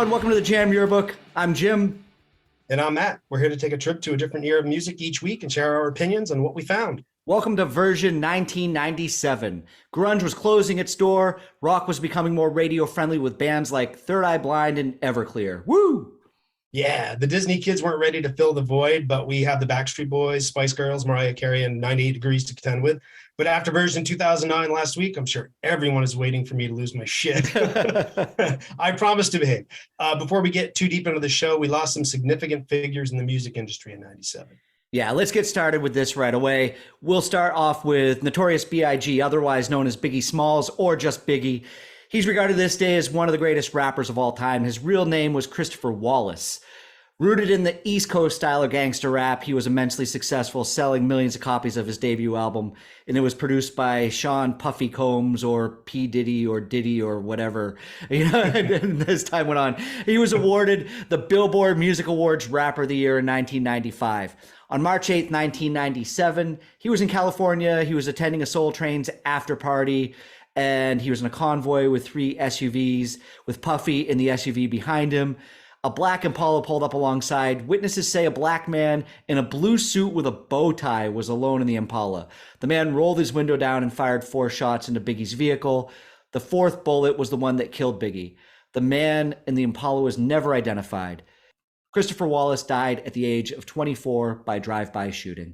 and welcome to the Jam Yearbook. I'm Jim. And I'm Matt. We're here to take a trip to a different era of music each week and share our opinions on what we found. Welcome to version 1997. Grunge was closing its door. Rock was becoming more radio-friendly with bands like Third Eye Blind and Everclear. Woo! Yeah, the Disney kids weren't ready to fill the void, but we have the Backstreet Boys, Spice Girls, Mariah Carey, and 98 Degrees to contend with. But after version 2009 last week, I'm sure everyone is waiting for me to lose my shit. I promise to behave. Before we get too deep into the show, we lost some significant figures in the music industry in 97. Yeah, let's get started with this right away. We'll start off with Notorious B.I.G., otherwise known as Biggie Smalls or just Biggie. He's regarded this day as one of the greatest rappers of all time. His real name was Christopher Wallace. Rooted in the East Coast style of gangster rap, he was immensely successful, selling millions of copies of his debut album, and it was produced by Sean Puffy Combs or P. Diddy or whatever. You know, and as time went on, he was awarded the Billboard Music Awards Rapper of the Year in 1995. On March 8th, 1997, he was in California. He was attending a Soul Train's after party, and he was in a convoy with 3 SUVs with Puffy in the SUV behind him. A black Impala pulled up alongside. Witnesses say a black man in a blue suit with a bow tie was alone in the Impala. The man rolled his window down and fired 4 shots into Biggie's vehicle. The 4th bullet was the one that killed Biggie. The man in the Impala was never identified. Christopher Wallace died at the age of 24 by drive-by shooting.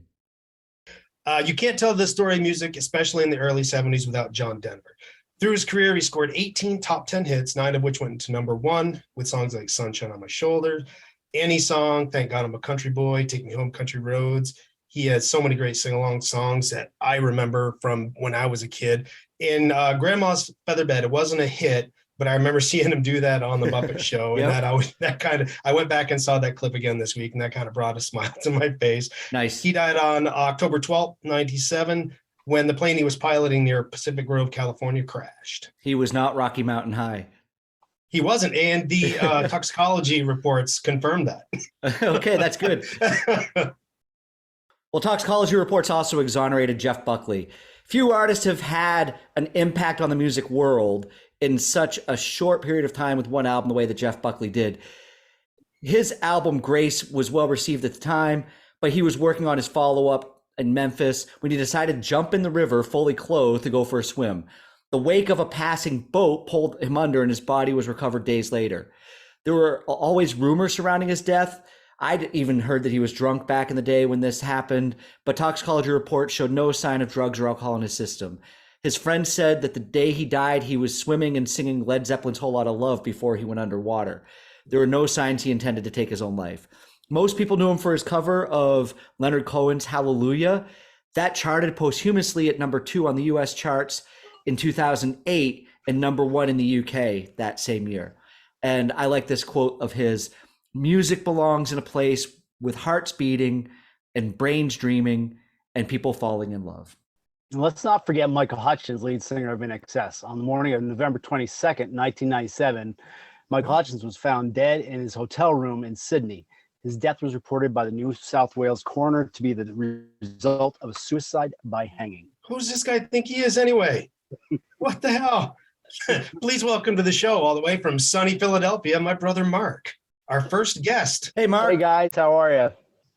You can't tell this story of music, especially in the early 70s, without John Denver. Through his career, he scored 18 top 10 hits, 9 of which went into number 1 with songs like Sunshine on My Shoulder, Annie Song, Thank God I'm a Country Boy, Take Me Home Country Roads. He has so many great sing-along songs that I remember from when I was a kid. In Grandma's Featherbed, it wasn't a hit, but I remember seeing him do that on the Muppet Show. Yep. And I went back and saw that clip again this week, and that kind of brought a smile to my face. Nice. He died on October 12th, 97. When the plane he was piloting near Pacific Grove, California, crashed. He was not Rocky Mountain High. He wasn't, and the toxicology reports confirmed that. Okay, that's good. Well, toxicology reports also exonerated Jeff Buckley. Few artists have had an impact on the music world in such a short period of time with one album the way that Jeff Buckley did. His album, Grace, was well received at the time, but he was working on his follow-up in Memphis when he decided to jump in the river fully clothed to go for a swim. The wake of a passing boat pulled him under and his body was recovered days later. There were always rumors surrounding his death. I'd even heard that he was drunk back in the day when this happened, but toxicology reports showed no sign of drugs or alcohol in his system. His friend said that the day he died, he was swimming and singing Led Zeppelin's Whole Lotta Love before he went underwater. There were no signs he intended to take his own life. Most people knew him for his cover of Leonard Cohen's Hallelujah. That charted posthumously at number 2 on the US charts in 2008 and number 1 in the UK that same year. And I like this quote of his: "Music belongs in a place with hearts beating and brains dreaming and people falling in love." And let's not forget Michael Hutchence, lead singer of INXS. On the morning of November 22nd, 1997, Michael Hutchence was found dead in his hotel room in Sydney. His death was reported by the New South Wales coroner to be the result of a suicide by hanging. Who's this guy think he is anyway? What the hell? Please welcome to the show all the way from sunny Philadelphia, my brother Mark, our first guest. Hey, Mark. Hey, guys. How are you?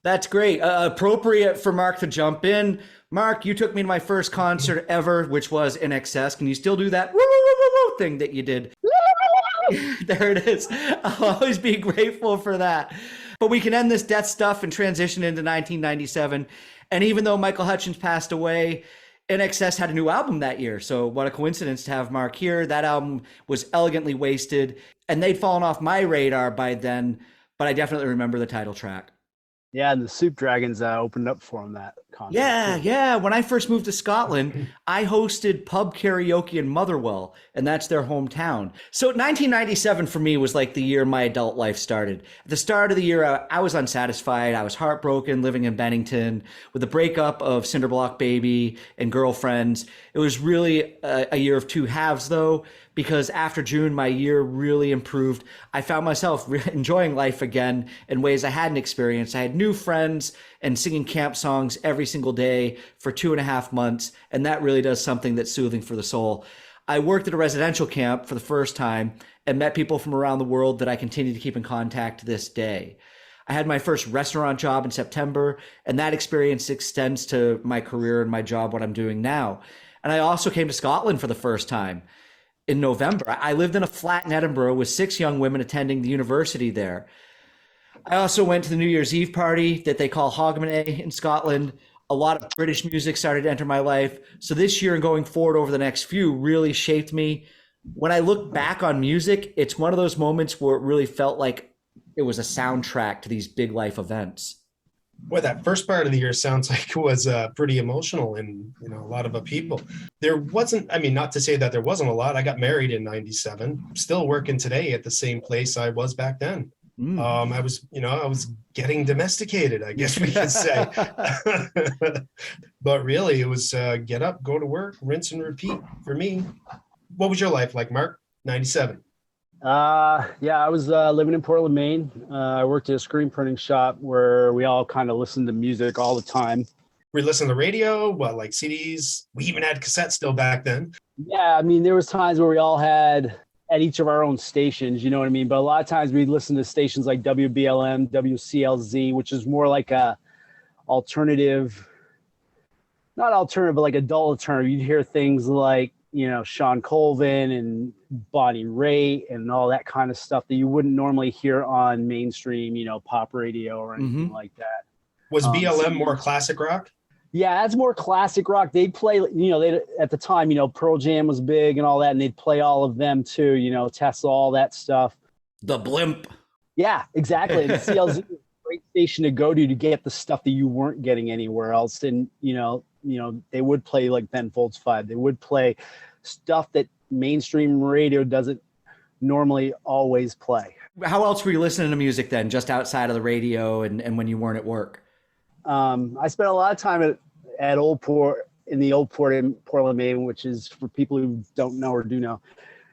That's great. Appropriate for Mark to jump in. Mark, you took me to my first concert ever, which was INXS. Can you still do that thing that you did? There it is. I'll always be grateful for that. But we can end this death stuff and transition into 1997. And even though Michael Hutchence passed away, INXS had a new album that year. So what a coincidence to have Mark here. That album was Elegantly Wasted. And they'd fallen off my radar by then, but I definitely remember the title track. Yeah, and the Soup Dragons opened up for him that concert. Yeah. When I first moved to Scotland, I hosted pub karaoke in Motherwell, and that's their hometown. So 1997 for me was like the year my adult life started. At the start of the year, I was unsatisfied. I was heartbroken living in Bennington with the breakup of Cinderblock Baby and girlfriends. It was really a year of two halves, though, because after June, my year really improved. I found myself enjoying life again in ways I hadn't experienced. I had new friends and singing camp songs every single day for 2.5 months, and that really does something that's soothing for the soul. I worked at a residential camp for the first time and met people from around the world that I continue to keep in contact to this day. I had my first restaurant job in September, and that experience extends to my career and my job, what I'm doing now. And I also came to Scotland for the first time in November. I lived in a flat in Edinburgh with 6 young women attending the university there. I also went to the New Year's Eve party that they call Hogmanay in Scotland. A lot of British music started to enter my life. So this year and going forward over the next few really shaped me. When I look back on music, it's one of those moments where it really felt like it was a soundtrack to these big life events. Boy, that first part of the year sounds like it was pretty emotional and, you know, a lot of upheaval. There wasn't, I mean, not to say that there wasn't a lot. I got married in 97, still working today at the same place I was back then. I was getting domesticated, I guess we could say. But really, it was get up, go to work, rinse and repeat for me. What was your life like, Mark? 97. Yeah, I was living in Portland, Maine. I worked at a screen printing shop where we all kind of listened to music all the time. We listened to the radio, like CDs. We even had cassettes still back then. Yeah, I mean, there was times where we all had at each of our own stations, you know what I mean? But a lot of times we'd listen to stations like WBLM, WCLZ, which is more like a alternative, not alternative, but like adult alternative. You'd hear things like, you know, Sean Colvin and Bonnie Raitt and all that kind of stuff that you wouldn't normally hear on mainstream, you know, pop radio or anything like that. Was BLM more classic rock? Yeah, that's more classic rock. They'd play, you know, they at the time, you know, Pearl Jam was big and all that, and they'd play all of them too, you know, Tesla, all that stuff. The Blimp. Yeah, exactly. And the CLZ was a great station to go to get the stuff that you weren't getting anywhere else. And, you know, they would play like Ben Folds 5. They would play stuff that mainstream radio doesn't normally always play. How else were you listening to music then, just outside of the radio and when you weren't at work? I spent a lot of time at Old Port, in the Old Port in Portland, Maine, which is, for people who don't know or do know,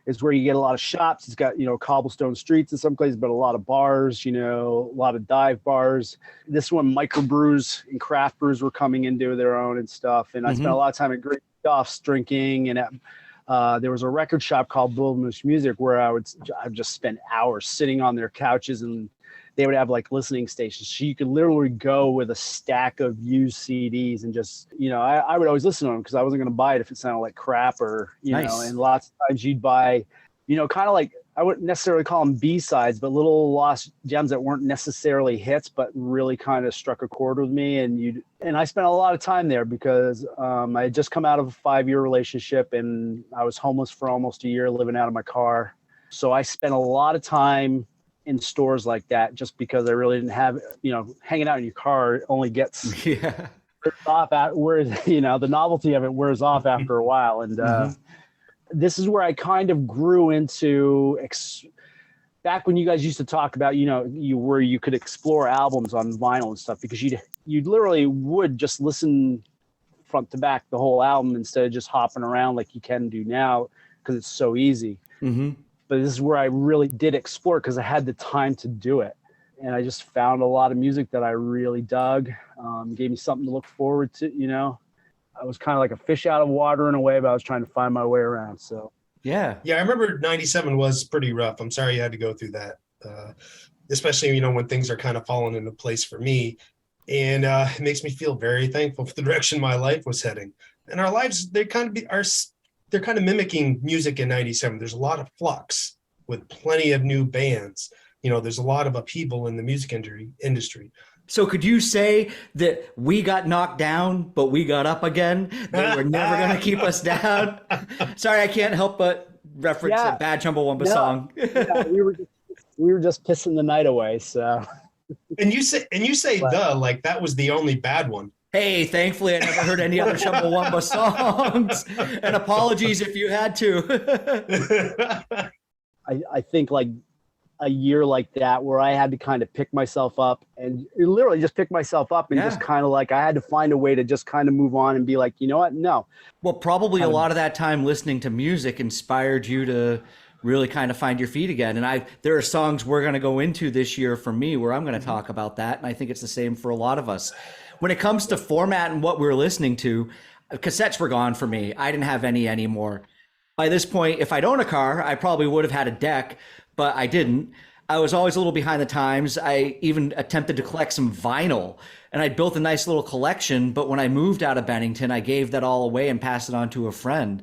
is where you get a lot of shops. It's got, you know, cobblestone streets in some places, but a lot of bars, you know, a lot of dive bars. This is when microbrews and craft brews were coming into their own and stuff. And I spent a lot of time at Great Duff's drinking, and there was a record shop called Wilderness Music where I would just spend hours sitting on their couches, and they would have like listening stations. So you could literally go with a stack of used CDs and just, you know, I would always listen to them because I wasn't going to buy it if it sounded like crap or, you know, and lots of times you'd buy, you know, kind of like, I wouldn't necessarily call them B-sides, but little lost gems that weren't necessarily hits, but really kind of struck a chord with me. And I spent a lot of time there because I had just come out of a 5-year relationship and I was homeless for almost a year, living out of my car. So I spent a lot of time in stores like that just because I really didn't have, you know, hanging out in your car only gets off at where, you know, the novelty of it wears off after a while. And this is where I kind of grew into back when you guys used to talk about, you know, where you could explore albums on vinyl and stuff, because you'd literally would just listen front to back the whole album instead of just hopping around like you can do now because it's so easy. But this is where I really did explore because I had the time to do it. And I just found a lot of music that I really dug, gave me something to look forward to, you know. I was kind of like a fish out of water in a way, but I was trying to find my way around. So, yeah, I remember 97 was pretty rough. I'm sorry you had to go through that, especially, you know, when things are kind of falling into place for me. And it makes me feel very thankful for the direction my life was heading. And our lives, they're kind of mimicking music in 97. There's a lot of flux with plenty of new bands. You know, there's a lot of upheaval in the music industry. So could you say that we got knocked down, but we got up again? They were never going to keep us down. Sorry, I can't help but reference a Bad Chumbawamba song. we were just pissing the night away. So, and you say like that was the only bad one. Hey, thankfully I never heard any other Chumbawamba songs. And apologies if you had to. I think like a year like that where I had to kind of pick myself up and literally just pick myself up and just kind of like I had to find a way to just kind of move on and be like, you know what? No. Well, probably a lot of that time listening to music inspired you to really kind of find your feet again. And there are songs we're going to go into this year for me where I'm going to talk about that. And I think it's the same for a lot of us. When it comes to format and what we're listening to, cassettes were gone for me. I didn't have any anymore. By this point, if I'd owned a car, I probably would have had a deck, but I didn't. I was always a little behind the times. I even attempted to collect some vinyl, and I built a nice little collection. But when I moved out of Bennington, I gave that all away and passed it on to a friend.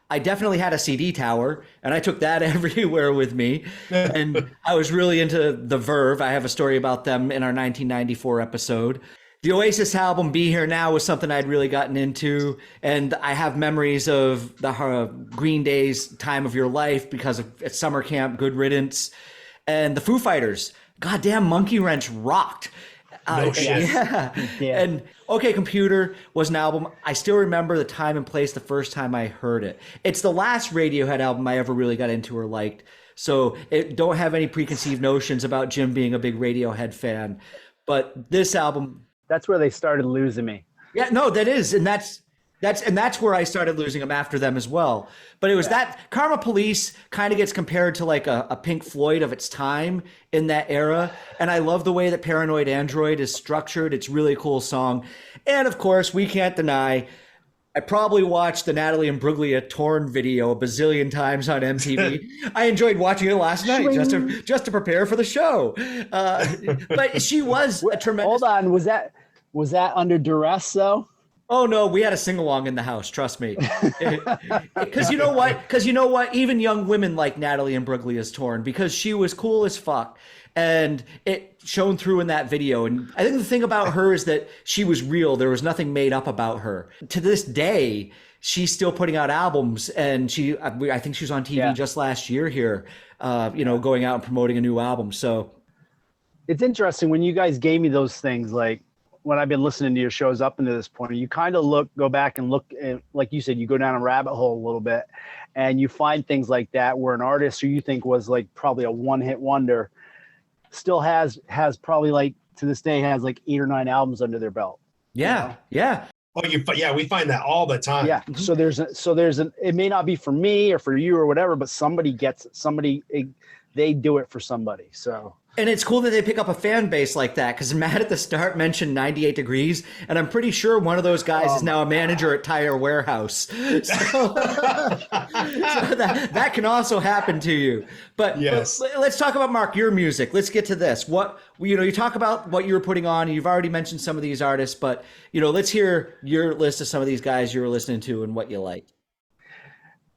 I definitely had a CD tower, and I took that everywhere with me. And I was really into The Verve. I have a story about them in our 1994 episode. The Oasis album Be Here Now was something I'd really gotten into, and I have memories of the Green Day's Time of Your Life because of at summer camp, Good Riddance, and the Foo Fighters. Goddamn, Monkey Wrench rocked. No shit. Yeah. And OK Computer was an album. I still remember the time and place the first time I heard it. It's the last Radiohead album I ever really got into or liked. So don't have any preconceived notions about Jim being a big Radiohead fan. But this album... That's where they started losing me. Yeah, no, that is. And that's where I started losing them after them as well. But it was that Karma Police kind of gets compared to like a Pink Floyd of its time in that era. And I love the way that Paranoid Android is structured. It's really a cool song. And of course, we can't deny, I probably watched the Natalie Imbruglia Torn video a bazillion times on MTV. I enjoyed watching it last night just to prepare for the show. But she was a tremendous... Hold on, was that under duress though? Oh no, we had a sing-along in the house, trust me. Because you know what? Even young women like Natalie Imbruglia's Torn because she was cool as fuck. And it shone through in that video. And I think the thing about her is that she was real. There was nothing made up about her. To this day, she's still putting out albums. And I think she was on TV just last year here, going out and promoting a new album. So it's interesting when you guys gave me those things, like, when I've been listening to your shows up into this point, you kind of go back and look, and like you said, you go down a rabbit hole a little bit and you find things like that where an artist who you think was like probably a one-hit wonder still has probably like to this day has like 8 or 9 albums under their belt. Yeah. Yeah. Oh, we find that all the time. Yeah. So it may not be for me or for you or whatever, but somebody gets it, they do it for somebody. So. And it's cool that they pick up a fan base like that because Matt at the start mentioned 98 Degrees, and I'm pretty sure one of those guys is now a manager at Tire Warehouse. So that can also happen to you. But let's talk about, Mark, your music. Let's get to this. You talk about what you were putting on. And you've already mentioned some of these artists, but let's hear your list of some of these guys you were listening to and what you like.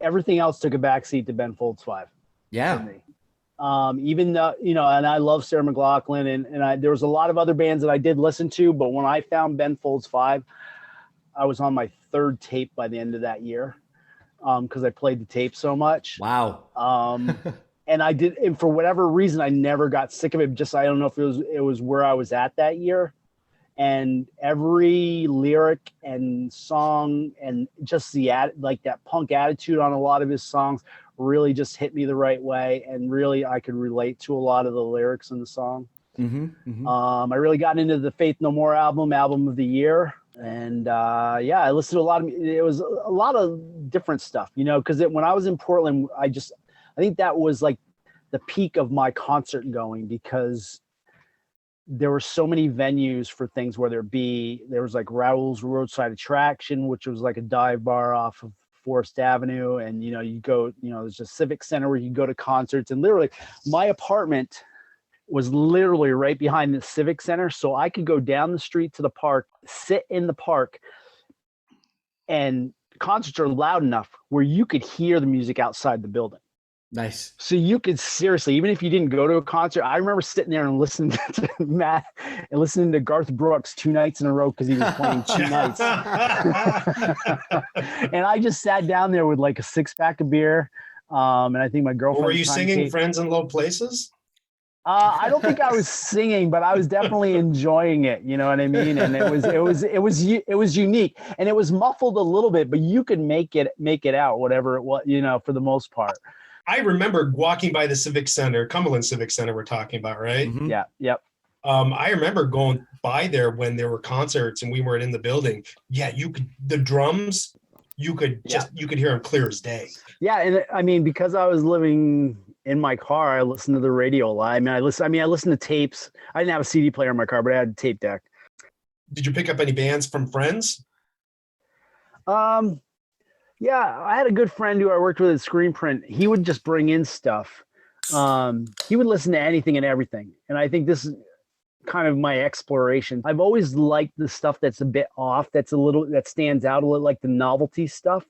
Everything else took a backseat to Ben Folds 5. Yeah. For me. Even though, and I love Sarah McLachlan and there was a lot of other bands that I did listen to, but when I found Ben Folds 5, I was on my 3rd tape by the end of that year. Cause I played the tape so much. Wow. And for whatever reason, I never got sick of it. Just, I don't know if it was where I was at that year, and every lyric and song and just like that punk attitude on a lot of his songs really just hit me the right way, and really I could relate to a lot of the lyrics in the song. Mm-hmm, mm-hmm. I really got into the Faith No More album of the year, and I listened to it was a lot of different stuff, because when I was in Portland, I think that was like the peak of my concert going, because there were so many venues for things, there was like Raoul's Roadside Attraction, which was like a dive bar off of Forest Avenue, and you go, there's a Civic Center where you go to concerts, and literally my apartment was literally right behind the Civic Center, so I could go down the street to the park, sit in the park, and concerts are loud enough where you could hear the music outside the building. Nice. So you could seriously, even if you didn't go to a concert, I remember sitting there and listening to Matt and listening to Garth Brooks 2 nights in a row because he was playing 2 nights. And I just sat down there with like a 6-pack of beer. And I think my girlfriend. Were you singing Friends in Low Places? I don't think I was singing, but I was definitely enjoying it. You know what I mean? And it was unique, and it was muffled a little bit, but you could make it out, whatever it was, for the most part. I remember walking by the Civic Center, Cumberland Civic Center we're talking about, right? Mm-hmm. Yeah. Yep. I remember going by there when there were concerts and we weren't in the building. Yeah, the drums, you could hear them clear as day. Yeah, and I mean, because I was living in my car, I listened to the radio a lot. I listened to tapes. I didn't have a CD player in my car, but I had a tape deck. Did you pick up any bands from Friends? Yeah, I had a good friend who I worked with at Screenprint. He would just bring in stuff. He would listen to anything and everything. And I think this is kind of my exploration. I've always liked the stuff that's a bit off, that stands out a little, like the novelty stuff,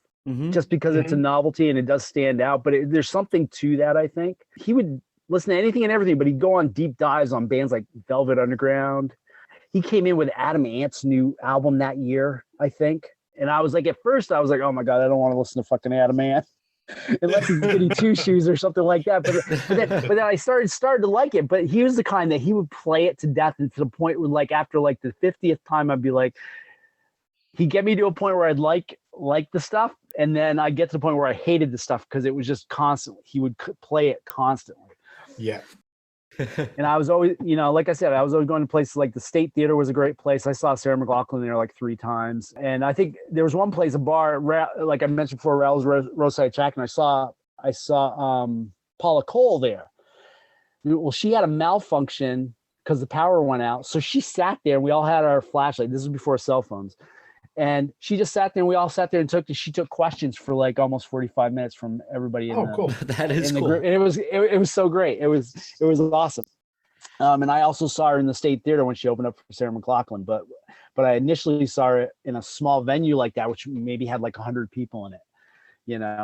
just because it's a novelty and it does stand out. But there's something to that, I think. He would listen to anything and everything, but he'd go on deep dives on bands like Velvet Underground. He came in with Adam Ant's new album that year, I think. And I was like, at first, I was like, oh my God, I don't want to listen to fucking Adam Ant unless he's Goody Two Shoes or something like that. But then I started to like it. But he was the kind that he would play it to death, and to the point where, like, after like the 50th time, I'd be like, he'd get me to a point where I'd like the stuff, and then I get to the point where I hated the stuff because it was just constantly. He would play it constantly. Yeah. And I was always, like I said, I was always going to places like the State Theater was a great place. I saw Sarah McLachlan there like 3 times. And I think there was one place, a bar, like I mentioned before, Raoul's Roadside Shack, and I saw Paula Cole there. Well, she had a malfunction because the power went out. So she sat there, and we all had our flashlight. This was before cell phones. And she just sat there, and we all sat there and she took questions for like almost 45 minutes from everybody. Cool. That is cool. And it was so great. It was awesome. And I also saw her in the State Theater when she opened up for Sarah McLachlan, but I initially saw her in a small venue like that, which maybe had like 100 people in it,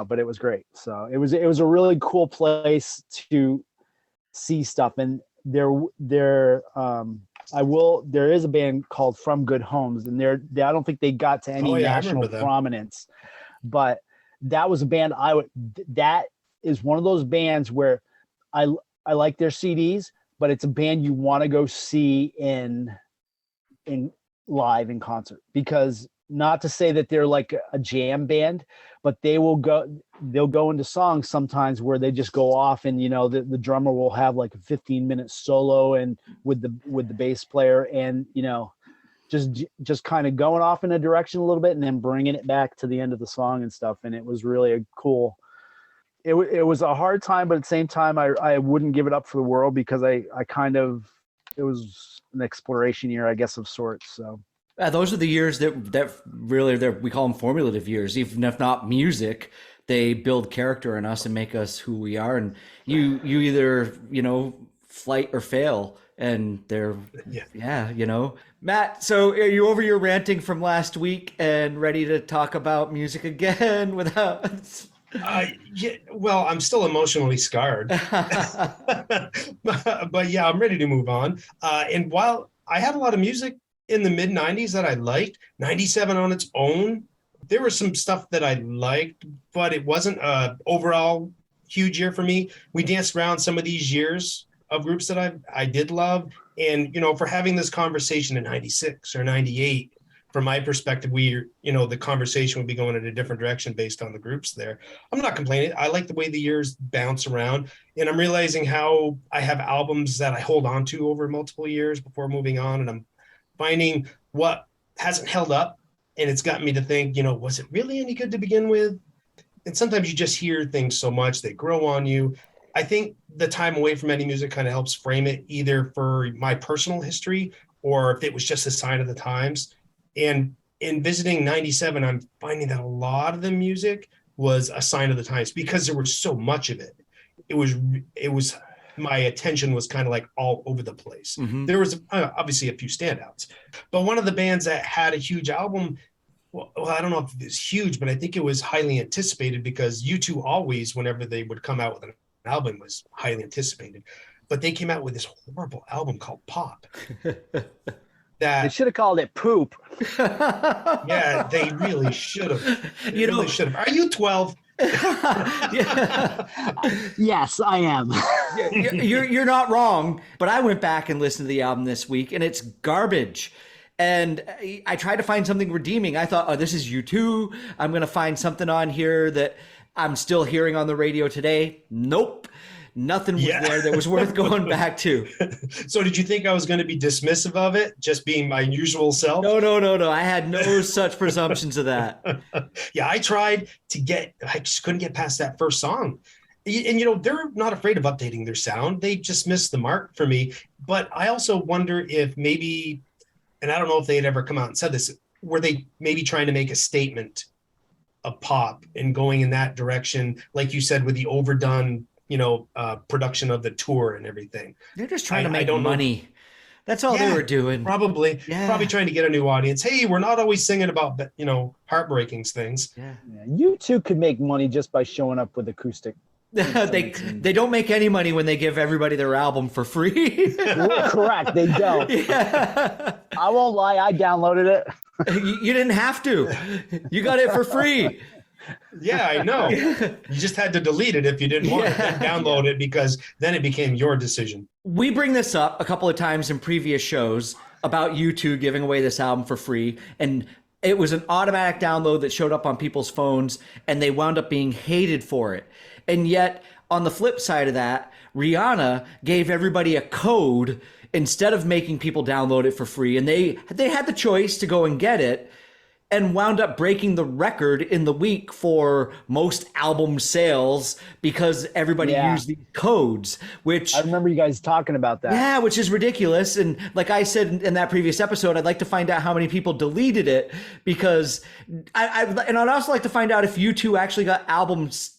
but it was great. So it was a really cool place to see stuff. And there is a band called From Good Homes, and I don't think they got to any national prominence, but that was a band that is one of those bands where I like their CDs, but it's a band you want to go see in live in concert, because not to say that they're like a jam band, but they'll go into songs sometimes where they just go off, and the drummer will have like a 15-minute solo and with the bass player, and just kind of going off in a direction a little bit and then bringing it back to the end of the song and stuff. And it was really a cool. It was a hard time, but at the same time, I wouldn't give it up for the world, because it was an exploration year, I guess, of sorts. So. Those are the years that really we call them formative years. Even if not music, they build character in us and make us who we are. And you either flight or fail, and they're Matt. So are you over your ranting from last week and ready to talk about music again without? Well, I'm still emotionally scarred, but yeah, I'm ready to move on. And while I had a lot of music in the mid 90s that I liked, 97 on its own, there was some stuff that I liked, but it wasn't a overall huge year for me. We danced around some of these years of groups that I did love. And, for having this conversation in 96 or 98, from my perspective, the conversation would be going in a different direction based on the groups there. I'm not complaining. I like the way the years bounce around, and I'm realizing how I have albums that I hold on to over multiple years before moving on. And I'm finding what hasn't held up, and it's gotten me to think, was it really any good to begin with? And sometimes you just hear things so much, they grow on you. I think the time away from any music kind of helps frame it, either for my personal history or if it was just a sign of the times. And in visiting 97, I'm finding that a lot of the music was a sign of the times, because there was so much of it. It was my attention was kind of like all over the place. Mm-hmm. There was obviously a few standouts, but one of the bands that had a huge album, well, I don't know if it was huge, but I think it was highly anticipated, because U2 always, whenever they would come out with an album, was highly anticipated. But they came out with this horrible album called Pop. That they should have called it Poop. Yeah, they really should have. Really should have. Are you 12? Yes, I am. You're not wrong, but I went back and listened to the album this week, and it's garbage. And I tried to find something redeeming. I thought, this is U2. I'm going to find something on here that I'm still hearing on the radio today. Nope. Nothing was there that was worth going back to. So did you think I was going to be dismissive of it, just being my usual self? No. I had no such presumptions of that. Yeah, I just couldn't get past that first song. And, they're not afraid of updating their sound. They just missed the mark for me. But I also wonder if maybe, and I don't know if they had ever come out and said this, were they maybe trying to make a statement of pop and going in that direction, like you said, with the overdone, production of the tour and everything. They're just trying to I make don't know. money. That's all they Yeah, were doing. probably Yeah. trying to get a new audience. Hey, we're not always singing about, heartbreaking things. Yeah. Yeah, you too could make money just by showing up with acoustic. They don't make any money when they give everybody their album for free. Correct, they don't. Yeah. I won't lie, I downloaded it. You didn't have to. You got it for free. Yeah, I know. You just had to delete it if you didn't want it, then download it, because then it became your decision. We bring this up a couple of times in previous shows about you two giving away this album for free, and it was an automatic download that showed up on people's phones, and they wound up being hated for it. And yet, on the flip side of that, Rihanna gave everybody a code instead of making people download it for free, and they had the choice to go and get it, and wound up breaking the record in the week for most album sales because everybody used these codes, which I remember you guys talking about that. yeah, which is ridiculous. And like I said in that previous episode, I'd like to find out how many people deleted it, because and I'd also like to find out if you two actually got albums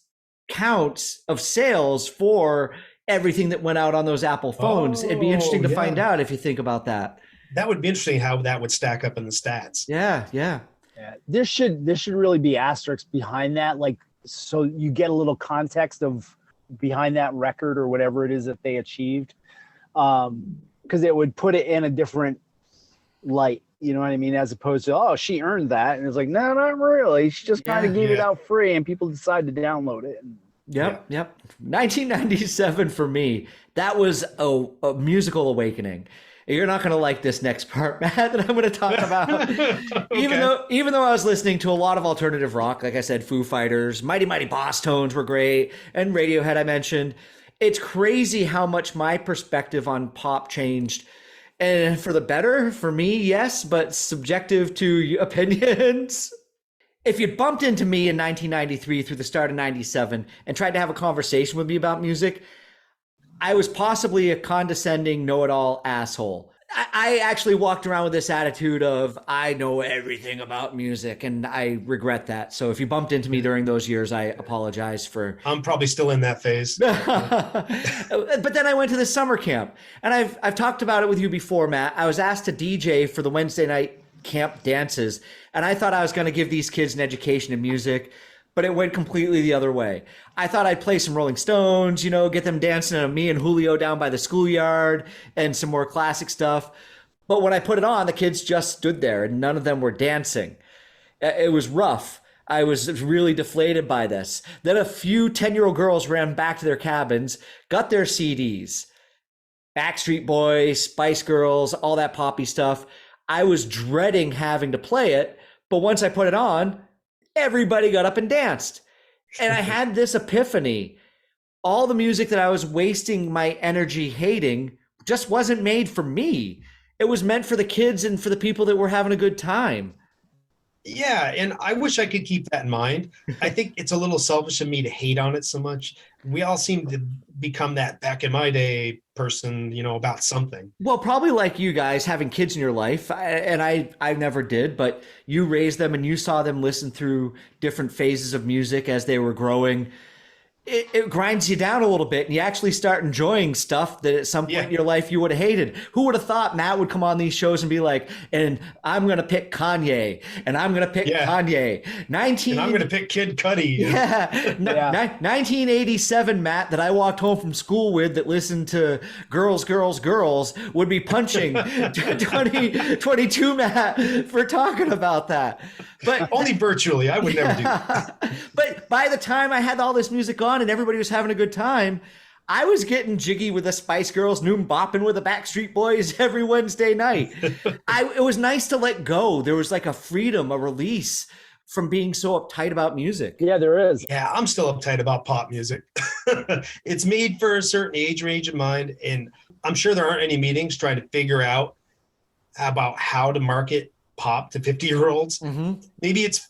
counts of sales for everything that went out on those Apple phones. It'd be interesting to find out if you think about that. That would be interesting how that would stack up in the stats. Yeah. Yeah, there should really be asterisks behind that, like, so you get a little context of behind that record or whatever it is that they achieved, because it would put it in a different light. You know what I mean? As opposed to, oh, she earned that, and it's like, no, not really. She just kind of gave it out free, and people decided to download it. Yep. 1997 for me, that was a musical awakening. You're not going to like this next part, Matt, that I'm going to talk about. Okay. Even though I was listening to a lot of alternative rock, like I said, Foo Fighters, Mighty Mighty Boss Tones were great, and Radiohead I mentioned. It's crazy how much my perspective on pop changed. And for the better, for me, yes, but subjective to opinions. If you'd bumped into me in 1993 through the start of 97 and tried to have a conversation with me about music, I was possibly a condescending know-it-all asshole. I actually walked around with this attitude of, I know everything about music, and I regret that. So if you bumped into me during those years, I apologize for... I'm probably still in that phase. But then I went to the summer camp, and I've talked about it with you before, Matt. I was asked to DJ for the Wednesday night camp dances, and I thought I was going to give these kids an education in music, but it went completely the other way. I thought I'd play some Rolling Stones, get them dancing to Me and Julio Down by the Schoolyard and some more classic stuff. But when I put it on, the kids just stood there and none of them were dancing. It was rough. I was really deflated by this. Then a few 10-year-old girls ran back to their cabins, got their CDs. Backstreet Boys, Spice Girls, all that poppy stuff. I was dreading having to play it, but once I put it on, everybody got up and danced. And I had this epiphany. All the music that I was wasting my energy hating just wasn't made for me. It was meant for the kids and for the people that were having a good time. Yeah, and I wish I could keep that in mind. I think it's a little selfish of me to hate on it so much. We all seem to become that back in my day person, about something. Well, probably like you guys having kids in your life, and I never did, but you raised them and you saw them listen through different phases of music as they were growing. It grinds you down a little bit, and you actually start enjoying stuff that at some point in your life you would have hated. Who would have thought Matt would come on these shows and be like, and I'm going to pick Kanye, and I'm going to pick Kanye. And I'm going to pick Kid Cudi. Yeah. 1987 Matt that I walked home from school with that listened to Girls, Girls, Girls would be punching 22 Matt for talking about that. But only virtually. I would never do that. But by the time I had all this music on and everybody was having a good time, I was getting jiggy with the Spice Girls, Mmmm Bopping with the Backstreet Boys every Wednesday night. It was nice to let go. There was like a freedom, a release from being so uptight about music. Yeah, there is. Yeah, I'm still uptight about pop music. It's made for a certain age range in mind, and I'm sure there aren't any meetings trying to figure out about how to market pop to 50-year-olds. Mm-hmm. Maybe it's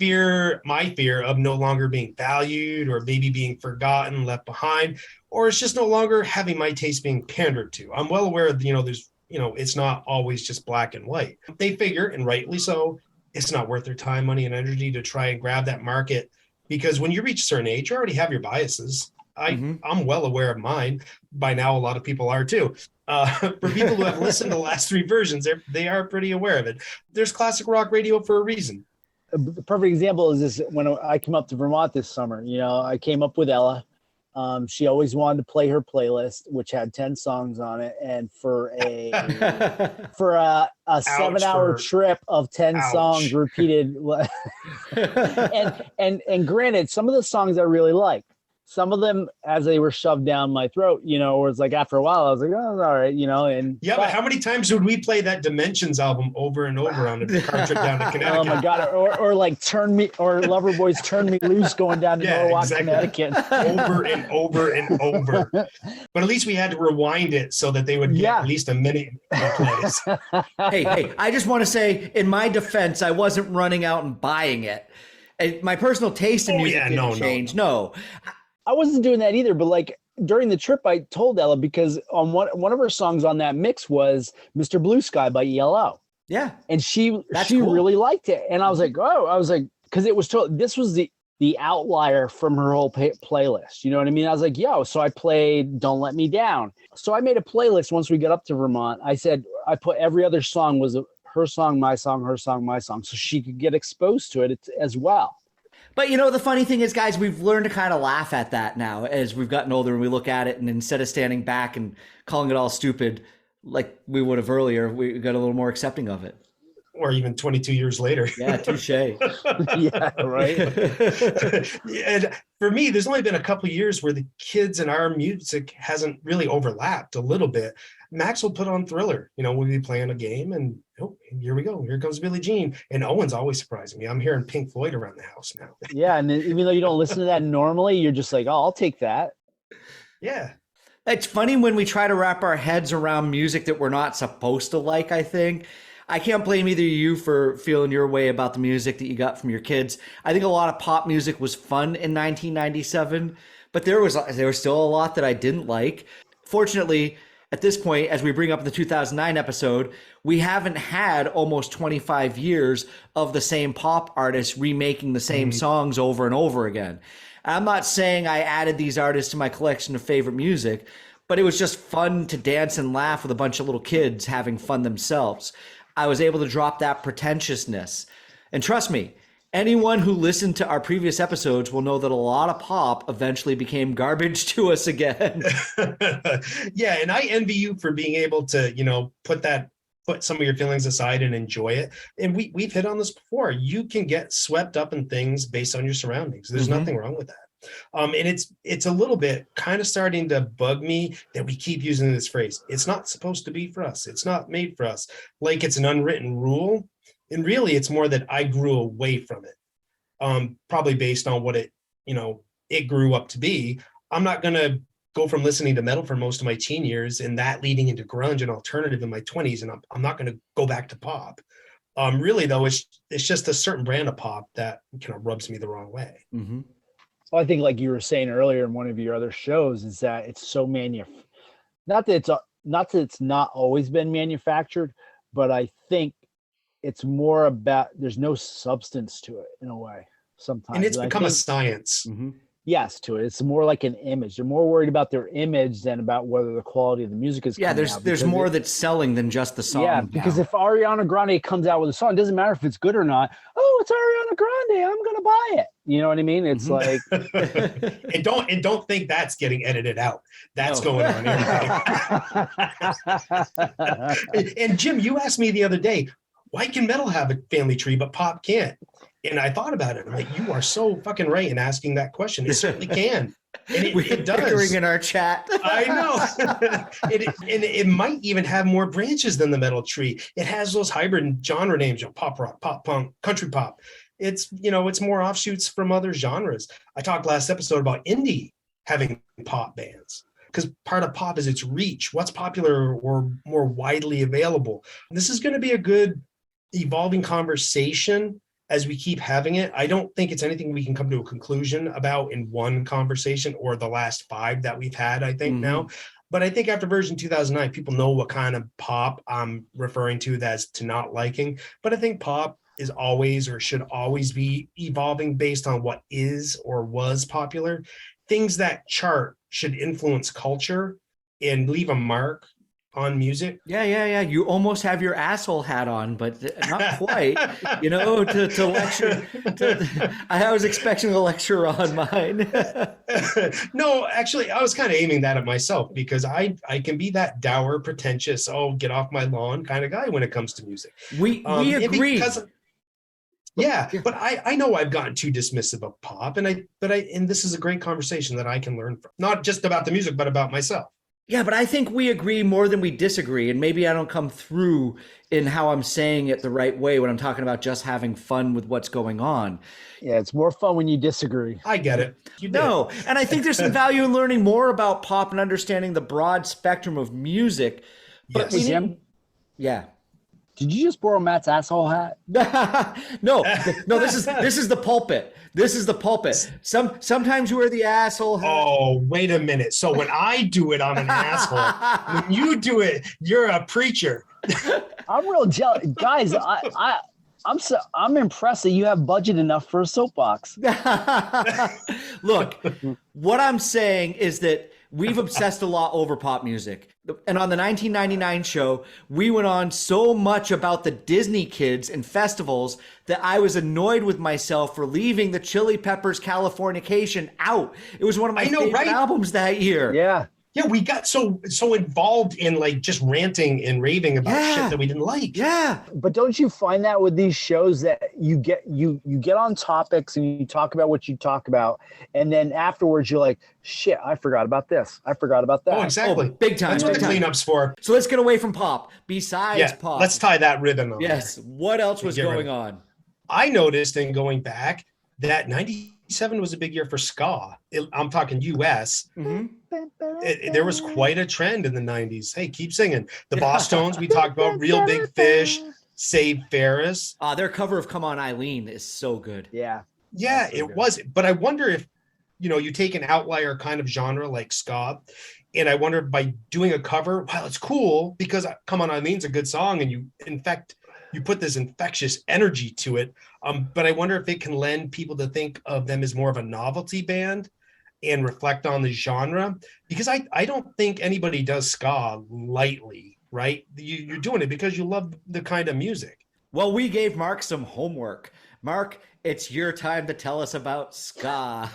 my fear of no longer being valued, or maybe being forgotten, left behind, or it's just no longer having my taste being pandered to. I'm well aware that, there's, it's not always just black and white. They figure, and rightly so, it's not worth their time, money, and energy to try and grab that market because when you reach a certain age, you already have your biases. Mm-hmm. I'm well aware of mine. By now, a lot of people are too. For people who have listened to the last three versions, they are pretty aware of it. There's classic rock radio for a reason. The perfect example is this: when I came up to Vermont this summer, I came up with Ella. She always wanted to play her playlist, which had 10 songs on it. And for a 7-hour trip of 10 songs repeated. and granted, some of the songs I really liked. Some of them, as they were shoved down my throat, was like after a while, I was like, oh, all right, and but how many times would we play that Dimensions album over and over on a car trip down to Connecticut? Oh my God. Or like Loverboy's Turn Me Loose going down to Norwalk, Connecticut. Over and over and over. But at least we had to rewind it so that they would get at least a minute in place. Hey, I just want to say, in my defense, I wasn't running out and buying it. My personal taste in music didn't change. No. I wasn't doing that either, but like during the trip, I told Ella, because on one of her songs on that mix was Mr. Blue Sky by ELO. Yeah. And she cool. really liked it. And I was like, because it was this was the outlier from her whole playlist. You know what I mean? I was like, so I played Don't Let Me Down. So I made a playlist once we got up to Vermont. I said, I put every other song was her song, my song, her song, my song, so she could get exposed to it as well. But the funny thing is, guys, we've learned to kind of laugh at that now as we've gotten older and we look at it, and instead of standing back and calling it all stupid like we would have earlier, we got a little more accepting of it. Or even 22 years later. Yeah, touche. Yeah, right. And for me, there's only been a couple of years where the kids and our music hasn't really overlapped a little bit. Max will put on Thriller. We'll be playing a game and here we go. Here comes Billie Jean. And Owen's always surprising me. I'm hearing Pink Floyd around the house now. Yeah, and even though you don't listen to that normally, you're just like, oh, I'll take that. Yeah. It's funny when we try to wrap our heads around music that we're not supposed to like, I think. I can't blame either of you for feeling your way about the music that you got from your kids. I think a lot of pop music was fun in 1997, but there was still a lot that I didn't like. Fortunately, at this point, as we bring up the 2009 episode, we haven't had almost 25 years of the same pop artists remaking the same songs over and over again. I'm not saying I added these artists to my collection of favorite music, but it was just fun to dance and laugh with a bunch of little kids having fun themselves. I was able to drop that pretentiousness. And trust me, anyone who listened to our previous episodes will know that a lot of pop eventually became garbage to us again. Yeah, and I envy you for being able to, put some of your feelings aside and enjoy it. And we've hit on this before. You can get swept up in things based on your surroundings. There's nothing wrong with that. And it's a little bit kind of starting to bug me that we keep using this phrase. It's not supposed to be for us. It's not made for us. Like it's an unwritten rule. And really, it's more that I grew away from it, probably based on what it grew up to be. I'm not going to go from listening to metal for most of my teen years and that leading into grunge and alternative in my 20s, and I'm not going to go back to pop. Really, though, it's just a certain brand of pop that kind of rubs me the wrong way. Mm-hmm. Well, I think, like you were saying earlier in one of your other shows, is that it's so not that it's not always been manufactured, but I think it's more about there's no substance to it in a way sometimes. And it's become a science. Mm-hmm. Yes, to it. It's more like an image. They're more worried about their image than about whether the quality of the music is. Yeah, there's more that's selling than just the song. Yeah, because if Ariana Grande comes out with a song, it doesn't matter if it's good or not. Oh, it's Ariana Grande. I'm gonna buy it. You know what I mean? It's like, and don't think that's getting edited out. That's going on. And Jim, you asked me the other day, why can metal have a family tree but pop can't? And I thought about it. I'm like, you are so fucking right in asking that question. It certainly can. And it does. Bickering in our chat. I know. It might even have more branches than the metal tree. It has those hybrid genre names, pop rock, pop punk, country pop. It's more offshoots from other genres. I talked last episode about indie having pop bands, because part of pop is its reach. What's popular or more widely available? This is going to be a good evolving conversation as we keep having it. I don't think it's anything we can come to a conclusion about in one conversation or the last 5 that we've had, I think now. But I think after version 2009, people know what kind of pop I'm referring to as to not liking. But I think pop is always or should always be evolving based on what is or was popular. Things that chart should influence culture and leave a mark on music. Yeah. You almost have your asshole hat on, but not quite. You know, to lecture. I was expecting a lecture on mine. No, actually, I was kind of aiming that at myself because I can be that dour, pretentious, oh, get off my lawn kind of guy when it comes to music. We And agree. Yeah, but I know I've gotten too dismissive of pop, and this is a great conversation that I can learn from, not just about the music, but about myself. Yeah, but I think we agree more than we disagree, and maybe I don't come through in how I'm saying it the right way when I'm talking about just having fun with what's going on. Yeah, it's more fun when you disagree. I get it. You did. No, and I think there's some value in learning more about pop and understanding the broad spectrum of music. But Yes. Hey, Jim, yeah. did you just borrow Matt's asshole hat? No, this is the pulpit. This is the pulpit. Sometimes you wear the asshole hat. Oh, wait a minute. So when I do it, I'm an asshole. When you do it, you're a preacher. I'm real jealous, guys. I'm impressed that you have budget enough for a soapbox. Look, what I'm saying is that we've obsessed a lot over pop music. And on the 1999 show, we went on so much about the Disney kids and festivals that I was annoyed with myself for leaving the Chili Peppers' Californication out. It was one of my favorite albums that year. Yeah, we got so involved in like just ranting and raving about shit that we didn't like. Yeah. but don't you find that with these shows that you get on topics and you talk about what you talk about, and then afterwards you're like, shit, I forgot about this. I forgot about that. Oh, exactly. Big time. That's what the cleanup's for. So let's get away from pop. Besides pop. Let's tie that rhythm on. Yes. What else was going on? I noticed in going back that 97 was a big year for ska. I'm talking US. Mm-hmm. There was quite a trend in the 90s. Hey, keep singing. The Boss Tones, we talked about Real Big Fish, Save Ferris. Their cover of Come On Eileen is so good. Yeah. Yeah, it was. But I wonder if, you take an outlier kind of genre like ska, and I wonder by doing a cover, while it's cool because Come On Eileen's a good song and you put this infectious energy to it. But I wonder if it can lend people to think of them as more of a novelty band and reflect on the genre, because I don't think anybody does ska lightly, right? You're doing it because you love the kind of music. Well, we gave Mark some homework. Mark, it's your time to tell us about ska.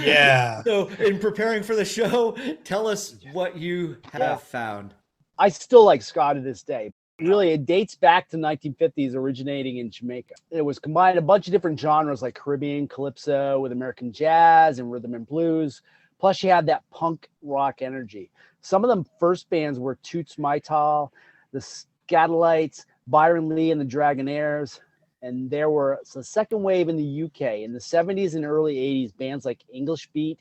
Yeah. So in preparing for the show, tell us what you have found. I still like ska to this day. Really, it dates back to 1950s, originating in Jamaica. It was combined a bunch of different genres like Caribbean calypso with American jazz and rhythm and blues. Plus, you had that punk rock energy. Some of them first bands were Toots Mytal, the Scatolites, Byron Lee, and the Dragonaires. And there were the second wave in the UK. In the 70s and early 80s, bands like English Beat,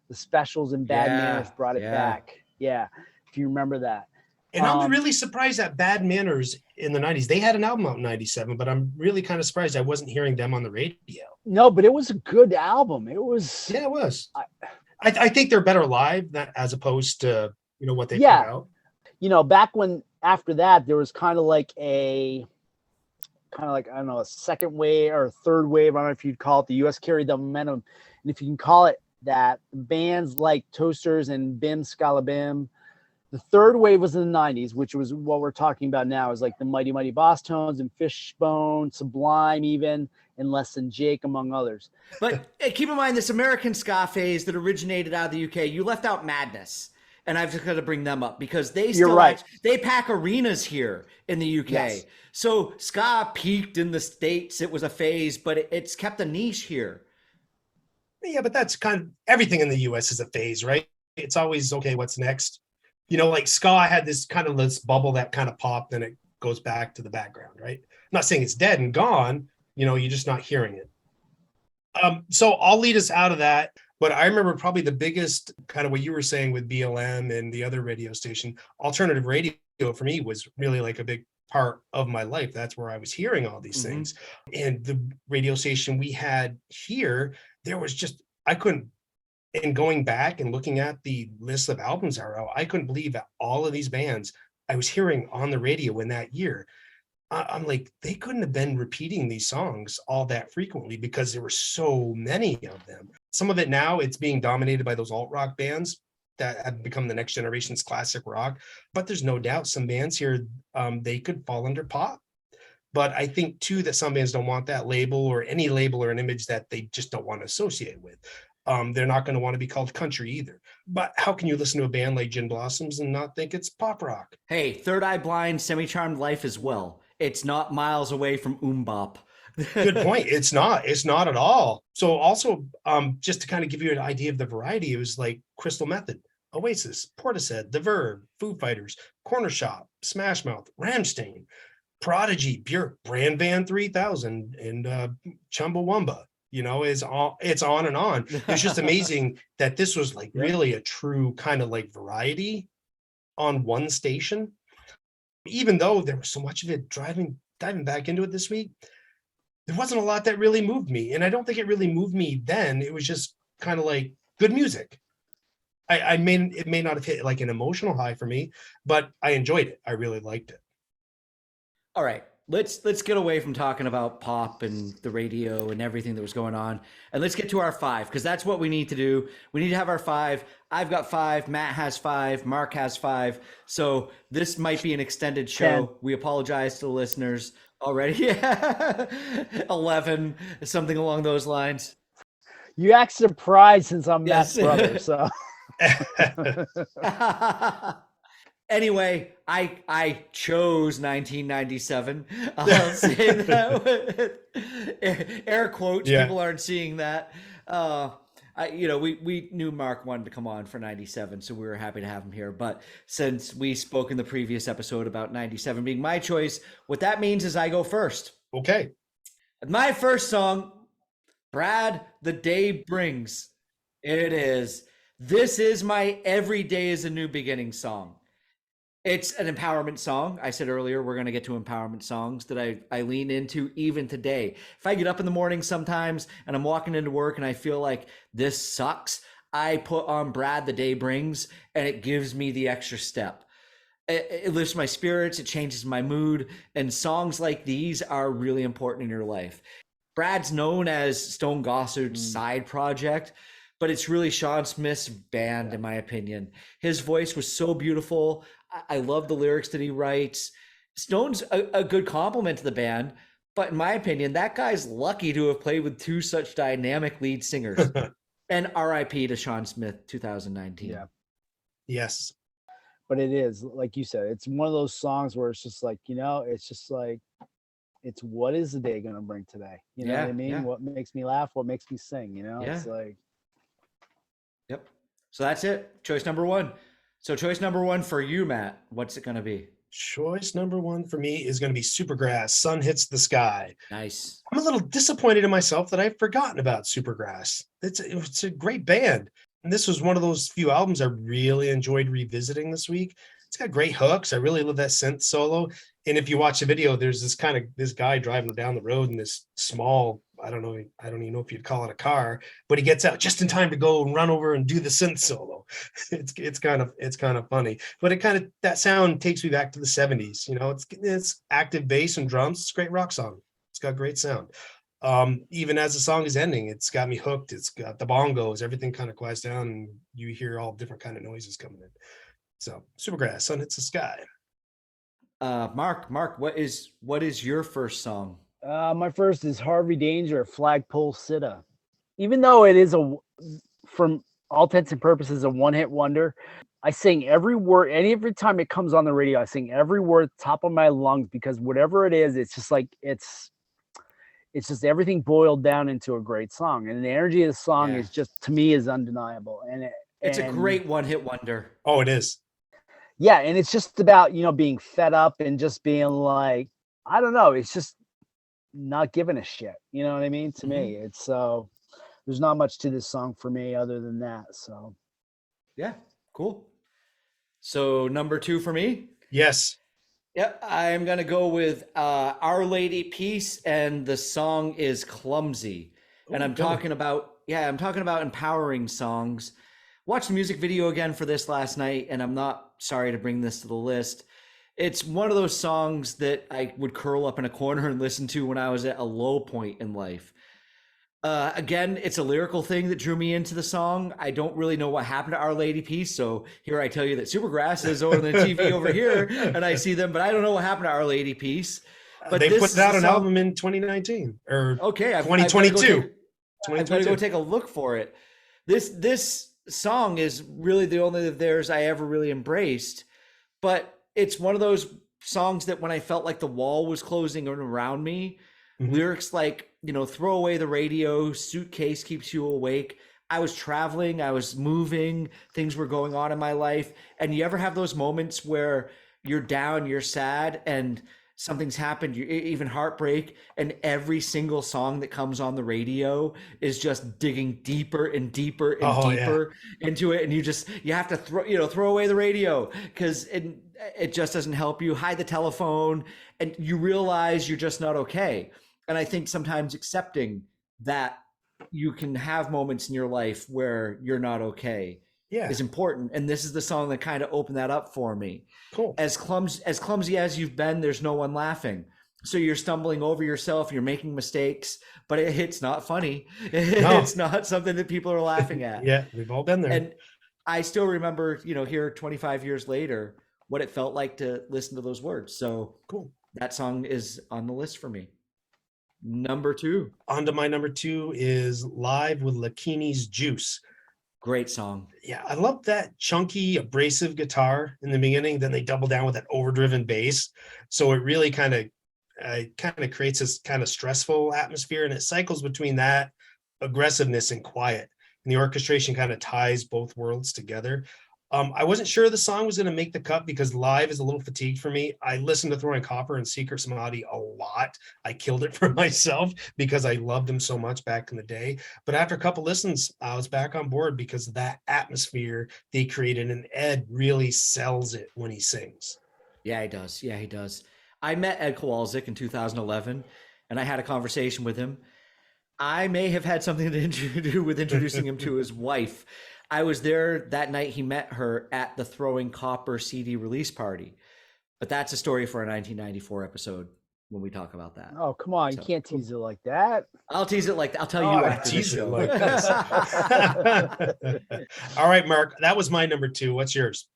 The Specials, and Bad Manners brought it back. Yeah, if you remember that. And I'm really surprised that Bad Manners in the 90s, they had an album out in 97, but I'm really kind of surprised I wasn't hearing them on the radio. No, but it was a good album. It was. Yeah, it was. I think they're better live as opposed to, what they put out. Back when after that, there was kind of like I don't know, a second wave or a third wave. I don't know if you'd call it. The US carried the momentum. And if you can call it that, bands like Toasters and Bim Scalabim. The third wave was in the 90s, which was what we're talking about now, is like the Mighty Mighty Boss Tones and Fishbone, Sublime even, and Less Than Jake, among others. But keep in mind this American ska phase that originated out of the UK, you left out Madness. And I've just got to bring them up because they still they pack arenas here in the UK. Yes. So ska peaked in the States. It was a phase, but it's kept a niche here. Yeah, but that's kind of everything in the US is a phase, right? It's always, okay, what's next? Like ska had this bubble that kind of popped, and it goes back to the background, right? I'm not saying it's dead and gone, you're just not hearing it. So I'll lead us out of that. But I remember probably the biggest kind of what you were saying with BLM and the other radio station, alternative radio for me was really like a big part of my life. That's where I was hearing all these things. And the radio station we had here, there was just, I couldn't, and going back and looking at the list of albums I couldn't believe that all of these bands I was hearing on the radio in that year. I'm like, they couldn't have been repeating these songs all that frequently because there were so many of them. Some of it now, it's being dominated by those alt rock bands that have become the next generation's classic rock. But there's no doubt some bands here, they could fall under pop. But I think too that some bands don't want that label or any label or an image that they just don't want to associate with. They're not going to want to be called country either. But how can you listen to a band like Gin Blossoms and not think it's pop rock? Hey, Third Eye Blind, Semi-Charmed Life as well. It's not miles away from Bop. Good point. It's not at all. So also, just to kind of give you an idea of the variety, it was like Crystal Method, Oasis, Portishead, The Verve, Foo Fighters, Corner Shop, Smash Mouth, Rammstein, Prodigy, Björk, Brand Van 3000, and Chumbawamba. It's on and on. It's just amazing that this was like really a true kind of like variety on one station. Even though there was so much of it diving back into it this week, there wasn't a lot that really moved me. And I don't think it really moved me then. It was just kind of like good music. It may not have hit like an emotional high for me, but I enjoyed it. I really liked it. All right, let's get away from talking about pop and the radio and everything that was going on, and let's get to our 5, because that's what we need to do. We need to have our 5. I've got 5. Matt has 5. Mark has 5. So this might be an extended show. 10. We apologize to the listeners already. 11, something along those lines. You act surprised since I'm Yes. Matt's brother. So Anyway, I chose 1997. I'll say that with air quotes. Yeah. People aren't seeing that. We knew Mark wanted to come on for 97, so we were happy to have him here. But since we spoke in the previous episode about 97 being my choice, what that means is I go first. Okay. My first song, Brad, The Day Brings. It is. This is my Every Day is a New Beginning song. It's an empowerment song. I said earlier, we're going to get to empowerment songs that I lean into even today. If I get up in the morning sometimes and I'm walking into work and I feel like this sucks, I put on Brad, The Day Brings, and it gives me the extra step. It lifts my spirits. It changes my mood. And songs like these are really important in your life. Brad's known as Stone Gossard's side project, but it's really Sean Smith's band, in my opinion. His voice was so beautiful. I love the lyrics that he writes. Stone's a good compliment to the band, but in my opinion, that guy's lucky to have played with 2 such dynamic lead singers. And RIP to Sean Smith, 2019. yeah, Yes. but it is like you said, it's one of those songs where it's just like, it's just like, it's what is the day going to bring today? You know what I mean? Yeah. What makes me laugh? What makes me sing? Yeah. It's like, Yep. So that's it. Choice number 1. So choice number 1 for you, Matt. What's it going to be? Choice number 1 for me is going to be Supergrass, Sun Hits the Sky. Nice. I'm a little disappointed in myself that I've forgotten about Supergrass. It's a great band. And this was one of those few albums I really enjoyed revisiting this week. It's got great hooks. I really love that synth solo. And if you watch the video, there's this guy driving down the road in this small, I don't even know if you'd call it a car, but he gets out just in time to go and run over and do the synth solo. It's kind of funny, but that sound takes me back to the 70s. It's active bass and drums. It's a great rock song. It's got great sound. Even as the song is ending, it's got me hooked. It's got the bongos, everything kind of quiets down and you hear all different kind of noises coming in. So Supergrass, Sun Hits the Sky. Mark, what is your first song? my first is Harvey Danger, Flagpole Sitta. Even though it is from all intents and purposes, a one-hit wonder, I sing every word. Every time it comes on the radio, I sing every word top of my lungs, because whatever it is, it's just like it's just everything boiled down into a great song, and the energy of the song is just, to me, is undeniable. And it's a great one-hit wonder. Oh, it is. Yeah, and it's just about, being fed up and just being like, I don't know, it's just not giving a shit. You know what I mean? To me, it's so there's not much to this song for me other than that. So yeah, cool. So number 2 for me. Yes. Yep, I'm gonna go with Our Lady Peace, and the song is Clumsy. And I'm talking about empowering songs. Watched the music video again for this last night, and I'm not sorry to bring this to the list. It's one of those songs that I would curl up in a corner and listen to when I was at a low point in life. Again, it's a lyrical thing that drew me into the song. I don't really know what happened to Our Lady Peace, so here I tell you that Supergrass is on the TV over here, and I see them, but I don't know what happened to Our Lady Peace. But They this put out is a an song- album in 2019 or Okay, I've 2022. I've got to go take a look for it. This song is really the only of theirs I ever really embraced, but it's one of those songs that when I felt like the wall was closing around me, lyrics like, throw away the radio, suitcase keeps you awake. I was traveling, I was moving, things were going on in my life. And you ever have those moments where you're down, you're sad, and something's happened, even heartbreak, and every single song that comes on the radio is just digging deeper and deeper and deeper into it, and you have to throw away the radio because it just doesn't help you. Hide the telephone, and you realize you're just not okay. And I think sometimes accepting that you can have moments in your life where you're not okay is important. And this is the song that kind of opened that up for me. Cool. As clumsy as you've been, there's no one laughing. So you're stumbling over yourself, you're making mistakes, but it's not funny. No. It's not something that people are laughing at. Yeah, we've all been there. And I still remember, here 25 years later, what it felt like to listen to those words. So cool. That song is on the list for me. Number 2. On to my number 2 is Live with Lakini's Juice. Great song. Yeah, I love that chunky, abrasive guitar in the beginning. Then they double down with that overdriven bass. So it really kind of creates this kind of stressful atmosphere, and it cycles between that aggressiveness and quiet. And the orchestration kind of ties both worlds together. I wasn't sure the song was going to make the cut because live is a little fatigued for me. I listened to Throwing Copper and Secret Samadhi a lot. I killed it for myself because I loved them so much back in the day. But after a couple listens, I was back on board because of that atmosphere they created, and Ed really sells it when he sings. Yeah, he does. Yeah, he does. I met Ed Kowalczyk in 2011, and I had a conversation with him. I may have had something to do with introducing him to his wife. I was there that night he met her at the Throwing Copper CD release party. But that's a story for a 1994 episode when we talk about that. Oh, come on. You can't tease it like that. I'll tease it like that. I'll tell you after the show. Like this. All right, Mark, that was my number 2. What's yours?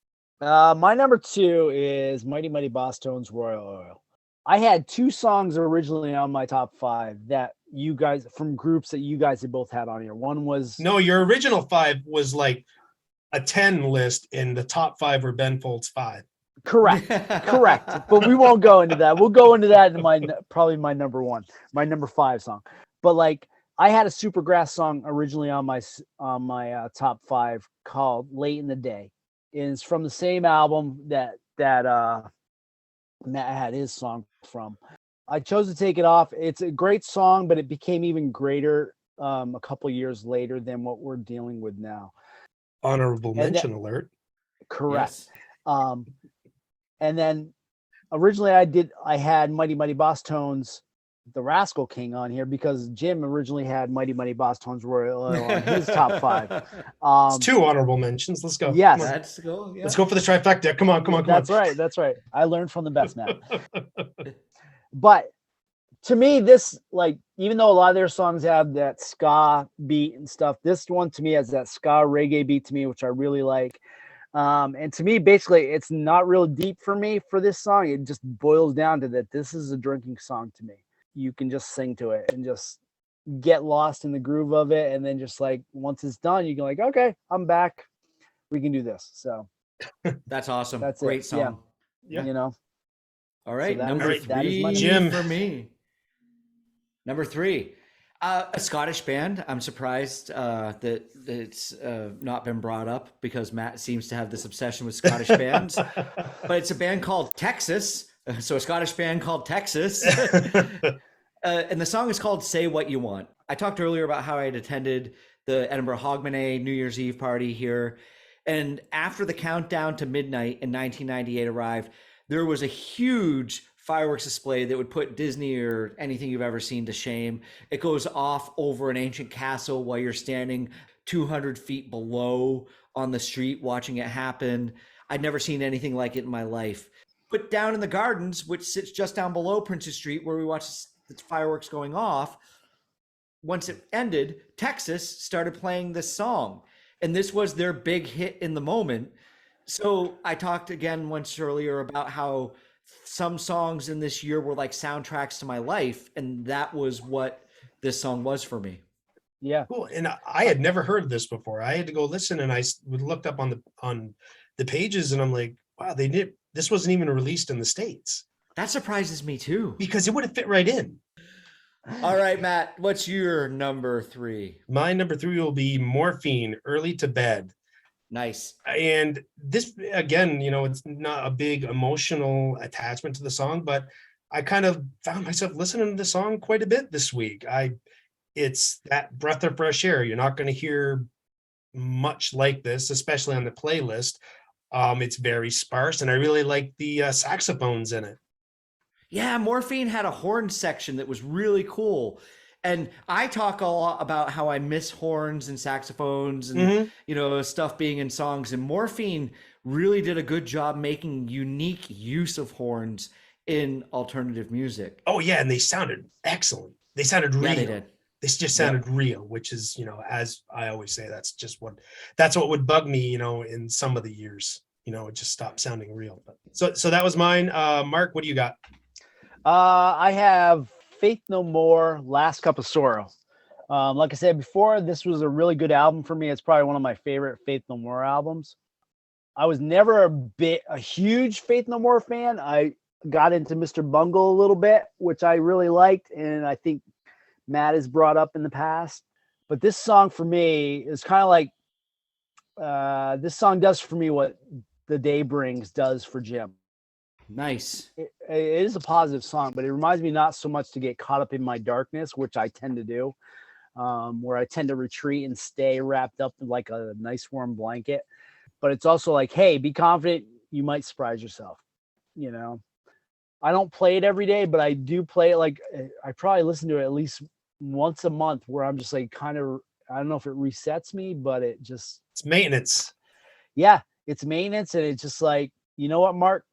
My number 2 is Mighty Mighty Boss Tones Royal Oil. I had 2 songs originally on my top 5 that you guys from groups that you guys had both had on here. One was no, your original 5 was like a 10 list, and the top 5 were Ben Folds 5. Correct. But we won't go into that. We'll go into that in probably my number 1, my number 5 song. But like I had a Supergrass song originally on my top 5 called Late in the Day. And it's from the same album that Matt had his song from. I chose to take it off. It's a great song, but it became even greater a couple years later than what we're dealing with now. Honorable mention alert. Correct. Yes. And then originally I had Mighty Mighty Boss Tones, the Rascal King on here because Jim originally had Mighty Mighty Boss Tones Royal Oil on his top 5. It's 2 honorable mentions. Let's go. Yes. Let's go. Yeah. Let's go for the trifecta. Come on. That's right. I learned from the best, Matt. But to me, this, like, even though a lot of their songs have that ska beat and stuff, this one to me has that ska reggae beat to me, which I really like. And to me, basically, it's not real deep for me for this song. It just boils down to that this is a drinking song to me. You can just sing to it and just get lost in the groove of it. And then just like, once it's done, you can like, okay, I'm back. We can do this. So that's awesome. That's great it. song. Yeah. You know? All right. So number 3 Jim. for me. Number 3, a Scottish band. I'm surprised that it's not been brought up because Matt seems to have this obsession with Scottish bands. But it's a band called Texas. So a Scottish band called Texas. And the song is called Say What You Want. I talked earlier about how I had attended the Edinburgh Hogmanay New Year's Eve party here. And after the countdown to midnight in 1998 arrived, there was a huge fireworks display that would put Disney or anything you've ever seen to shame. It goes off over an ancient castle while you're standing 200 feet below on the street watching it happen. I'd never seen anything like it in my life. But down in the gardens, which sits just down below Princess Street, where we watch the fireworks going off, once it ended, Texas started playing this song. And this was their big hit in the moment. So I talked again once earlier about how some songs in this year were like soundtracks to my life. And that was what this song was for me. Yeah. Cool. And I had never heard of this before. I had to go listen, and I looked up on the pages, and I'm like, wow, this wasn't even released in the States. That surprises me too. Because it would have fit right in. All right, Matt, what's your number 3? My number 3 will be Morphine, Early to Bed. Nice. And this, again, it's not a big emotional attachment to the song, but I kind of found myself listening to the song quite a bit this week. It's that breath of fresh air. You're not going to hear much like this, especially on the playlist. It's very sparse, and I really like the saxophones in it. Yeah, Morphine had a horn section that was really cool. And I talk a lot about how I miss horns and saxophones and, stuff being in songs. And Morphine really did a good job making unique use of horns in alternative music. Oh, yeah. And they sounded excellent. They sounded real. Yeah, they did. They just sounded real, which is, as I always say, that's what would bug me, in some of the years, it just stopped sounding real. But so that was mine. Mark, what do you got? I have Faith No More, Last Cup of Sorrow. Like I said before, this was a really good album for me. It's probably one of my favorite Faith No More albums. I was never a huge Faith No More fan. I got into Mr. Bungle a little bit, which I really liked, and I think Matt has brought up in the past. But this song for me is kind of like this song does for me what The Day Brings does for Jim. Nice. It is a positive song, but it reminds me not so much to get caught up in my darkness, which I tend to do, where I tend to retreat and stay wrapped up in like a nice warm blanket. But it's also like, hey, be confident. You might surprise yourself. I don't play it every day, but I do play it. Like I probably listen to it at least once a month, where I'm just like I don't know if it resets me, but it's maintenance. Yeah, it's maintenance. And it's just like, you know what, Mark?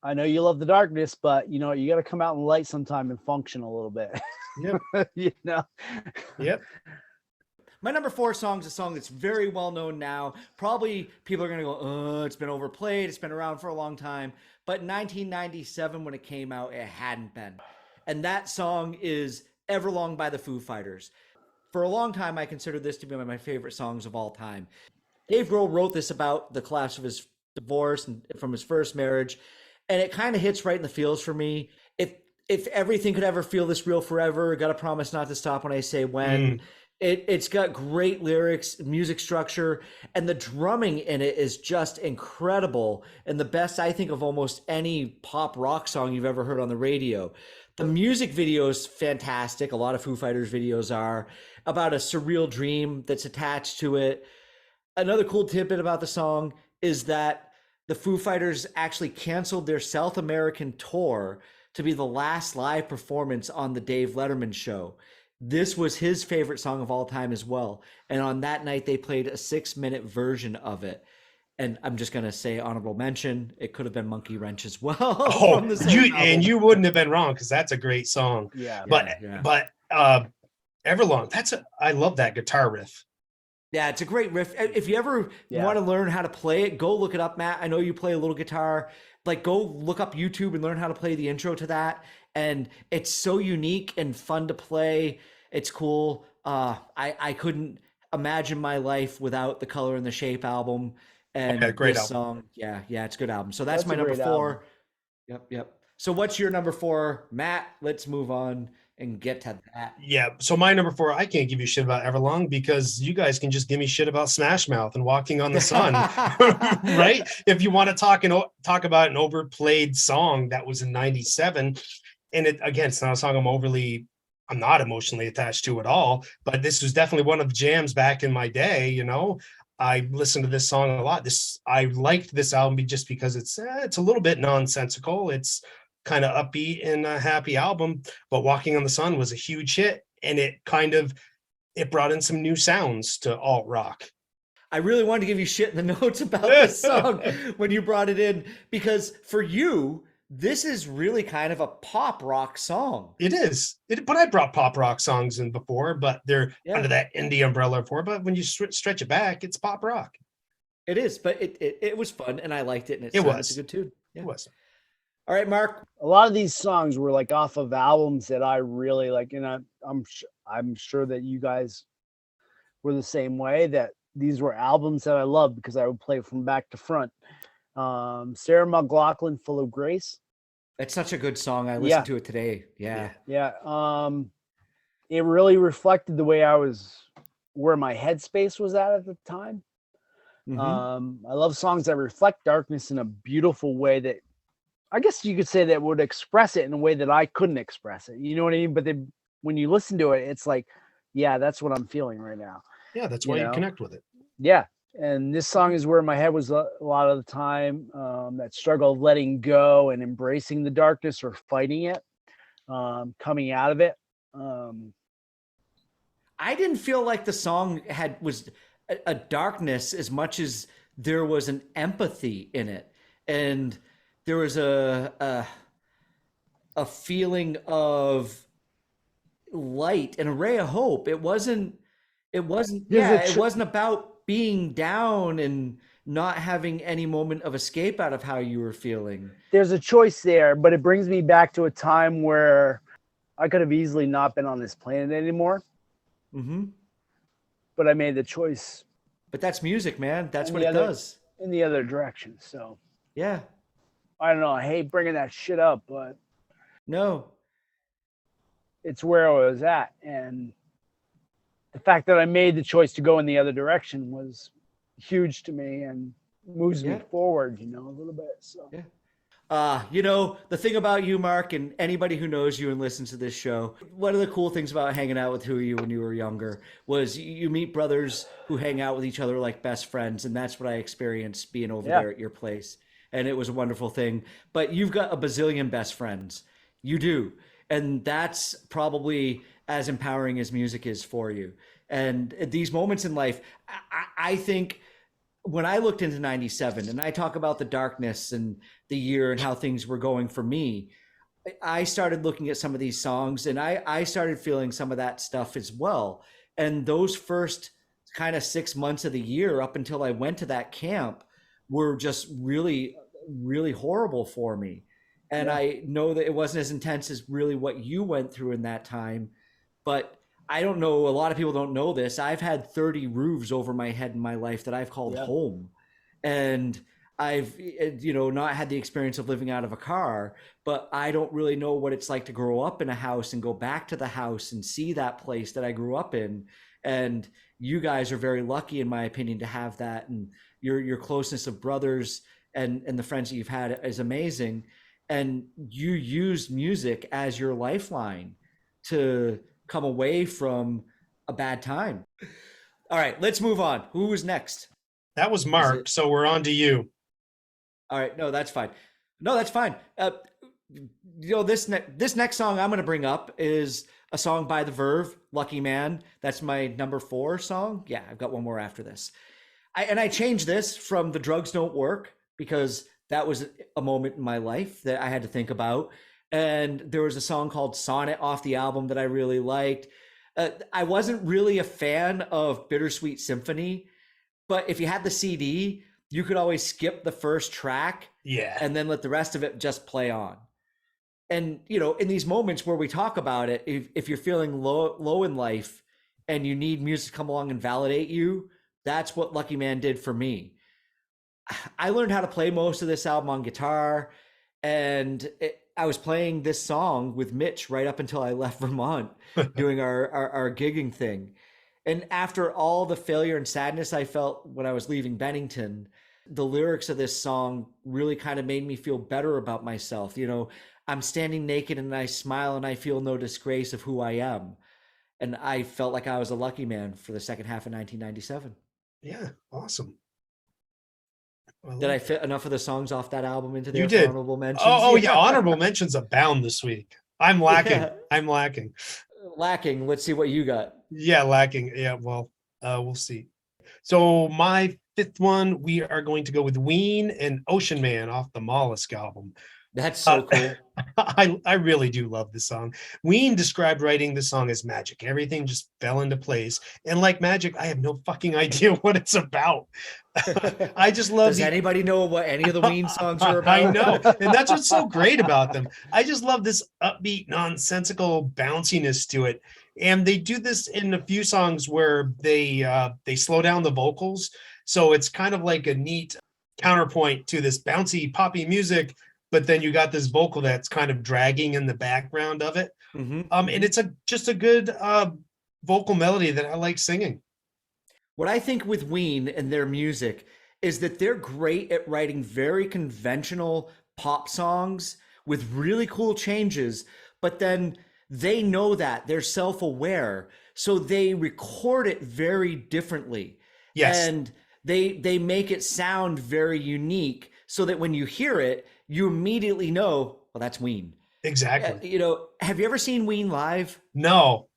I know you love the darkness, but you got to come out in the light sometime and function a little bit. Yep. Yep. My number 4 song is a song that's very well known now. Probably people are going to go, oh, it's been overplayed. It's been around for a long time. But in 1997, when it came out, it hadn't been. And that song is Everlong by the Foo Fighters. For a long time, I considered this to be one of my favorite songs of all time. Dave Grohl wrote this about the collapse of his divorce and from his first marriage. And it kind of hits right in the feels for me. If everything could ever feel this real forever, gotta promise not to stop when I say when. It's got great lyrics, music structure, and the drumming in it is just incredible. And the best, I think, of almost any pop rock song you've ever heard on the radio. The music video is fantastic. A lot of Foo Fighters videos are about a surreal dream that's attached to it. Another cool tidbit about the song is that the Foo Fighters actually canceled their South American tour to be the last live performance on the Dave Letterman show. This was his favorite song of all time as well. And on that night, they played a 6-minute version of it. And I'm just going to say honorable mention. It could have been Monkey Wrench as well. Oh, you wouldn't have been wrong, because that's a great song. Yeah. But Everlong, I love that guitar riff. Yeah, it's a great riff. If you ever want to learn how to play it, go look it up, Matt. I know you play a little guitar. Like, go look up YouTube and learn how to play the intro to that. And it's so unique and fun to play. It's cool. I couldn't imagine my life without the Color and the Shape album. And great this album. song. Yeah, it's a good album. So that's my number 4. Album. Yep. So what's your number 4, Matt? Let's move on and get to that. Yeah. So my number 4, I can't give you shit about Everlong, because you guys can just give me shit about Smash Mouth and Walking on the Sun, right? If you want to talk about an overplayed song that was in 97, and it's not a song I'm not emotionally attached to at all, but this was definitely one of the jams back in my day. I listened to this song a lot. I liked this album just because it's a little bit nonsensical. It's kind of upbeat and a happy album, but Walking on the Sun was a huge hit, and it brought in some new sounds to alt rock. I really wanted to give you shit in the notes about this song when you brought it in, because for you, this is really kind of a pop rock song. It is. But I brought pop rock songs in before, but they're Yeah. under that indie umbrella before. But when you stretch it back, it's pop rock. It is, but it was fun, and I liked it, and It was. it's a good tune. Yeah. It was. All right, Mark. A lot of these songs were like off of albums that I really like, and I'm sure that you guys were the same way. That these were albums that I loved because I would play from back to front. Sarah McLachlan, "Full of Grace." It's such a good song. I listened to it today. Yeah. It really reflected the way I was, where my headspace was at the time. Mm-hmm. I love songs that reflect darkness in a beautiful way that I guess you could say that would express it in a way that I couldn't express it. You know what I mean? But then when you listen to it, it's like, yeah, that's what I'm feeling right now. Yeah, that's why you connect with it. Yeah. And this song is where my head was a lot of the time, that struggle of letting go and embracing the darkness or fighting it, coming out of it. I didn't feel like the song was a darkness as much as there was an empathy in it, and there was a feeling of light and a ray of hope. It wasn't it wasn't about being down and not having any moment of escape out of how you were feeling. There's a choice there, but it brings me back to a time where I could have easily not been on this planet anymore. Mm-hmm. But I made the choice. But that's music, man. That's what it does. In the other direction. So yeah. I don't know. I hate bringing that shit up, but no, it's where I was at. And the fact that I made the choice to go in the other direction was huge to me and moves me forward, a little bit. So yeah. The thing about you, Mark, and anybody who knows you and listens to this show, one of the cool things about hanging out with you when you were younger was you meet brothers who hang out with each other like best friends, and that's what I experienced being over there at your place, and it was a wonderful thing. But you've got a bazillion best friends. You do, and that's probably as empowering as music is for you. And at these moments in life, I think when I looked into 97 and I talk about the darkness and the year and how things were going for me, I started looking at some of these songs and I started feeling some of that stuff as well. And those first kind of 6 months of the year up until I went to that camp were just really, really horrible for me. And I know that it wasn't as intense as really what you went through in that time, but I don't know. A lot of people don't know this. I've had 30 roofs over my head in my life that I've called home. And I've, not had the experience of living out of a car, but I don't really know what it's like to grow up in a house and go back to the house and see that place that I grew up in. And you guys are very lucky, in my opinion, to have that. And your closeness of brothers and the friends that you've had is amazing. And you used music as your lifeline to come away from a bad time. All right, let's move on. Who was next? That was Mark. So we're on to you. All right. No, that's fine. This next song I'm going to bring up is a song by The Verve, Lucky Man. That's my number 4 song. Yeah, I've got one more after this. I changed this from The Drugs Don't Work because that was a moment in my life that I had to think about. And there was a song called Sonnet off the album that I really liked. I wasn't really a fan of Bittersweet Symphony, but if you had the CD, you could always skip the first track and then let the rest of it just play on. And, in these moments where we talk about it, if you're feeling low in life and you need music to come along and validate you, that's what Lucky Man did for me. I learned how to play most of this album on guitar, and I was playing this song with Mitch right up until I left Vermont doing our gigging thing. And after all the failure and sadness I felt when I was leaving Bennington, the lyrics of this song really kind of made me feel better about myself. I'm standing naked and I smile and I feel no disgrace of who I am. And I felt like I was a lucky man for the second half of 1997. Yeah, awesome. Did I fit enough of the songs off that album into their honorable mentions? Oh yeah, honorable mentions abound this week. I'm lacking. Yeah. I'm lacking. Lacking. Let's see what you got. Yeah, lacking. Yeah, well, we'll see. So my fifth one, we are going to go with Ween and Ocean Man off the Mollusk album. That's so cool. I really do love this song. Ween described writing this song as magic. Everything just fell into place. And like magic, I have no fucking idea what it's about. I just love Does anybody know what any of the Ween songs are about? I know. And that's what's so great about them. I just love this upbeat, nonsensical bounciness to it. And they do this in a few songs where they slow down the vocals. So it's kind of like a neat counterpoint to this bouncy, poppy music. But then you got this vocal that's kind of dragging in the background of it. Mm-hmm. And it's just a good vocal melody that I like singing. What I think with Ween and their music is that they're great at writing very conventional pop songs with really cool changes, but then they know that they're self-aware, so they record it very differently. Yes. And they make it sound very unique so that when you hear it, you immediately know, well, that's Ween. Exactly. You know, have you ever seen Ween live? No.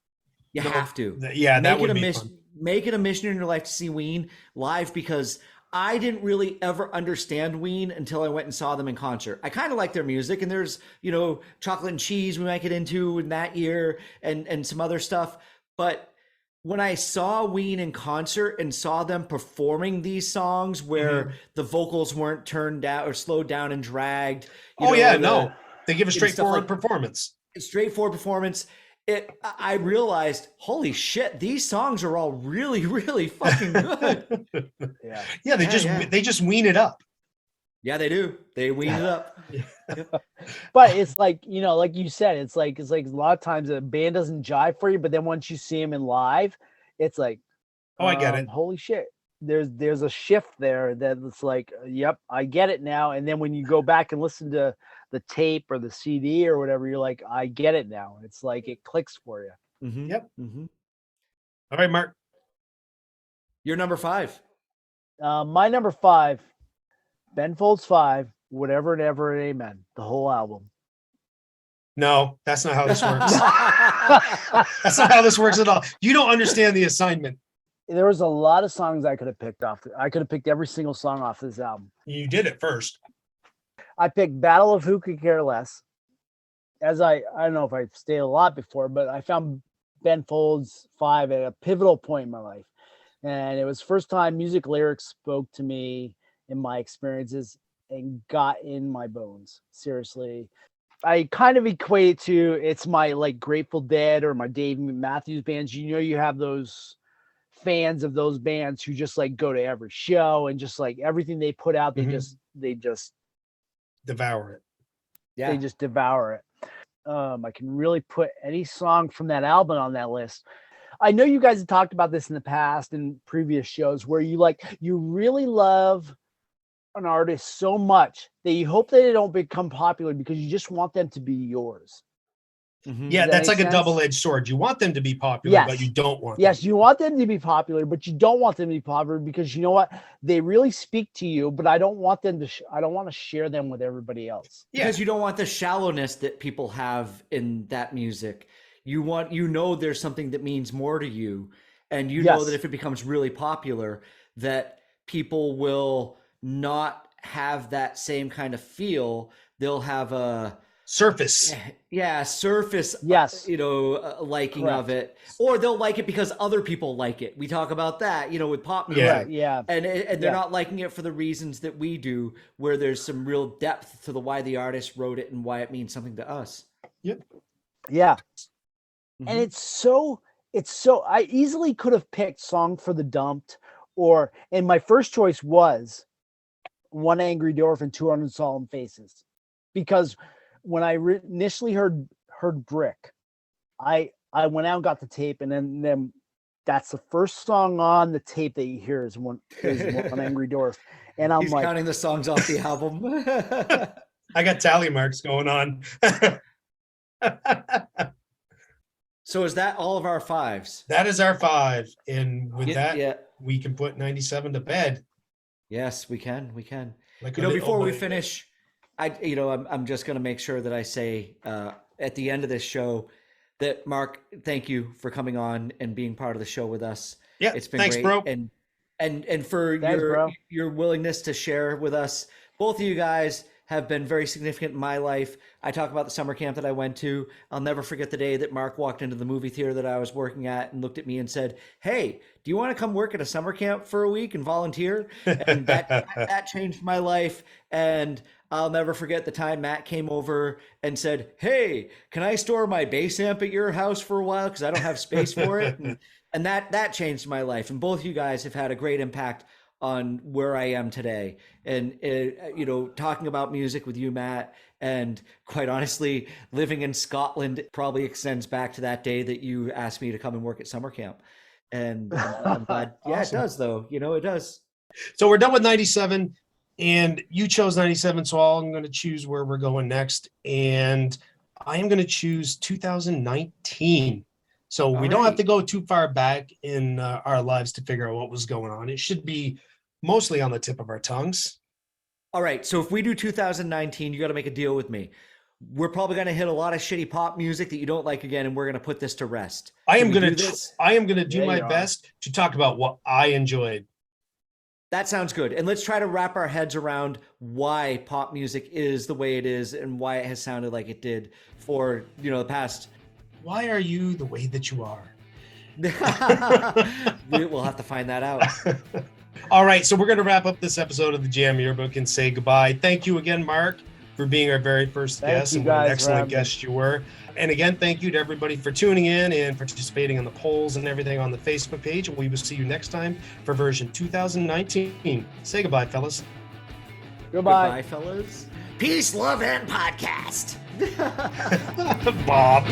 You have to. Yeah, that would be fun. Make it a mission in your life to see Ween live, because I didn't really ever understand Ween until I went and saw them in concert. I kind of like their music, and there's, you know, Chocolate and Cheese we might get into in that year and some other stuff. But when I saw Ween in concert and saw them performing these songs where the vocals weren't turned down or slowed down and dragged. They give a straightforward performance. Straightforward performance. I realized, holy shit, these songs are all really, really fucking good. They just wean it up. Yeah, they do. They wean it up. But it's like, you know, like you said, it's like a lot of times a band doesn't jive for you, but then once you see them in live, it's like, I get it. Holy shit. There's a shift there that's like, yep, I get it now. And then when you go back and listen to the tape or the CD or whatever, you're like, I get it now. It's like it clicks for you. Mm-hmm. Yep. Mm-hmm. All right, Mark. You're number 5. My number 5, Ben Folds 5, Whatever and Ever and Amen, the whole album. No, that's not how this works. That's not how this works at all. You don't understand the assignment. There was a lot of songs I could have picked off. I could have picked every single song off this album. You did it first. I picked Battle of Who Could Care Less. As I don't know if I've stated a lot before, but I found Ben Folds 5 at a pivotal point in my life. And it was first time music lyrics spoke to me in my experiences and got in my bones. Seriously. I kind of equate it to, it's my like Grateful Dead or my Dave Matthews bands. You know, you have those fans of those bands who just like go to every show and just like everything they put out, they just devour it. Yeah. They just devour it. I can really put any song from that album on that list. I know you guys have talked about this in the past in previous shows where you really love an artist so much that you hope that they don't become popular because you just want them to be yours. Mm-hmm. Yeah, that's like sense? a double-edged sword. You want them to be popular, but you don't want them. You want them to be popular, but you don't want them to be popular because you know what? They really speak to you, but I don't want them to I don't want to share them with everybody else. Because you don't want the shallowness that people have in that music. You want, you know, there's something that means more to you, and you know that if it becomes really popular, that people will not have that same kind of feel. They'll have a surface. You know, liking of it, or they'll like it because other people like it. We talk about that, you know, with pop music. And they're not liking it for the reasons that we do, where there's some real depth to the why the artist wrote it and why it means something to us. Yep. Yeah. Mm-hmm. And it's so I easily could have picked Song for the Dumped, and my first choice was One Angry Dwarf and 200 Solemn Faces, because when I initially heard Brick, I went out and got the tape, and then that's the first song on the tape that you hear is One Angry Dwarf, and I'm like counting the songs off the album. I got tally marks going on. So is that all of our 5s? That is our 5, and with we can put 97 to bed. Yes, we can. Like, you know, before we finish, I'm just going to make sure that I say at the end of this show that, Mark, thank you for coming on and being part of the show with us. Yeah, it's been thanks, great. bro. And and for Thanks, bro. your willingness to share with us. Both of you guys have been very significant in my life. I talk about the summer camp that I went to. I'll never forget the day that Mark walked into the movie theater that I was working at and looked at me and said, "Hey, do you want to come work at a summer camp for a week and volunteer?" And that changed my life. And I'll never forget the time Matt came over and said, "Hey, can I store my bass amp at your house for a while because I don't have space for it?" And that changed my life. And both you guys have had a great impact on where I am today. And talking about music with you, Matt, and quite honestly, living in Scotland probably extends back to that day that you asked me to come and work at summer camp. And I'm glad. Yeah, Awesome. it does though. It does. So we're done with 97 and you chose 97. So I'm going to choose where we're going next. And I am going to choose 2019. So we don't have to go too far back in our lives to figure out what was going on. It should be mostly on the tip of our tongues. All right. So if we do 2019, you got to make a deal with me. We're probably going to hit a lot of shitty pop music that you don't like again, and we're going to put this to rest. I am Can we going do to this? do my best to talk about what I enjoyed. That sounds good. And let's try to wrap our heads around why pop music is the way it is and why it has sounded like it did for, the past. Why are you the way that you are? We'll have to find that out. All right, so we're going to wrap up this episode of the Jam Yearbook and say goodbye. Thank you again, Mark, for being our very first guest, and what an excellent guest you were. And again, thank you to everybody for tuning in and participating in the polls and everything on the Facebook page. And we will see you next time for version 2019. Say goodbye, fellas. Goodbye, fellas. Peace, love, and podcast. Bob.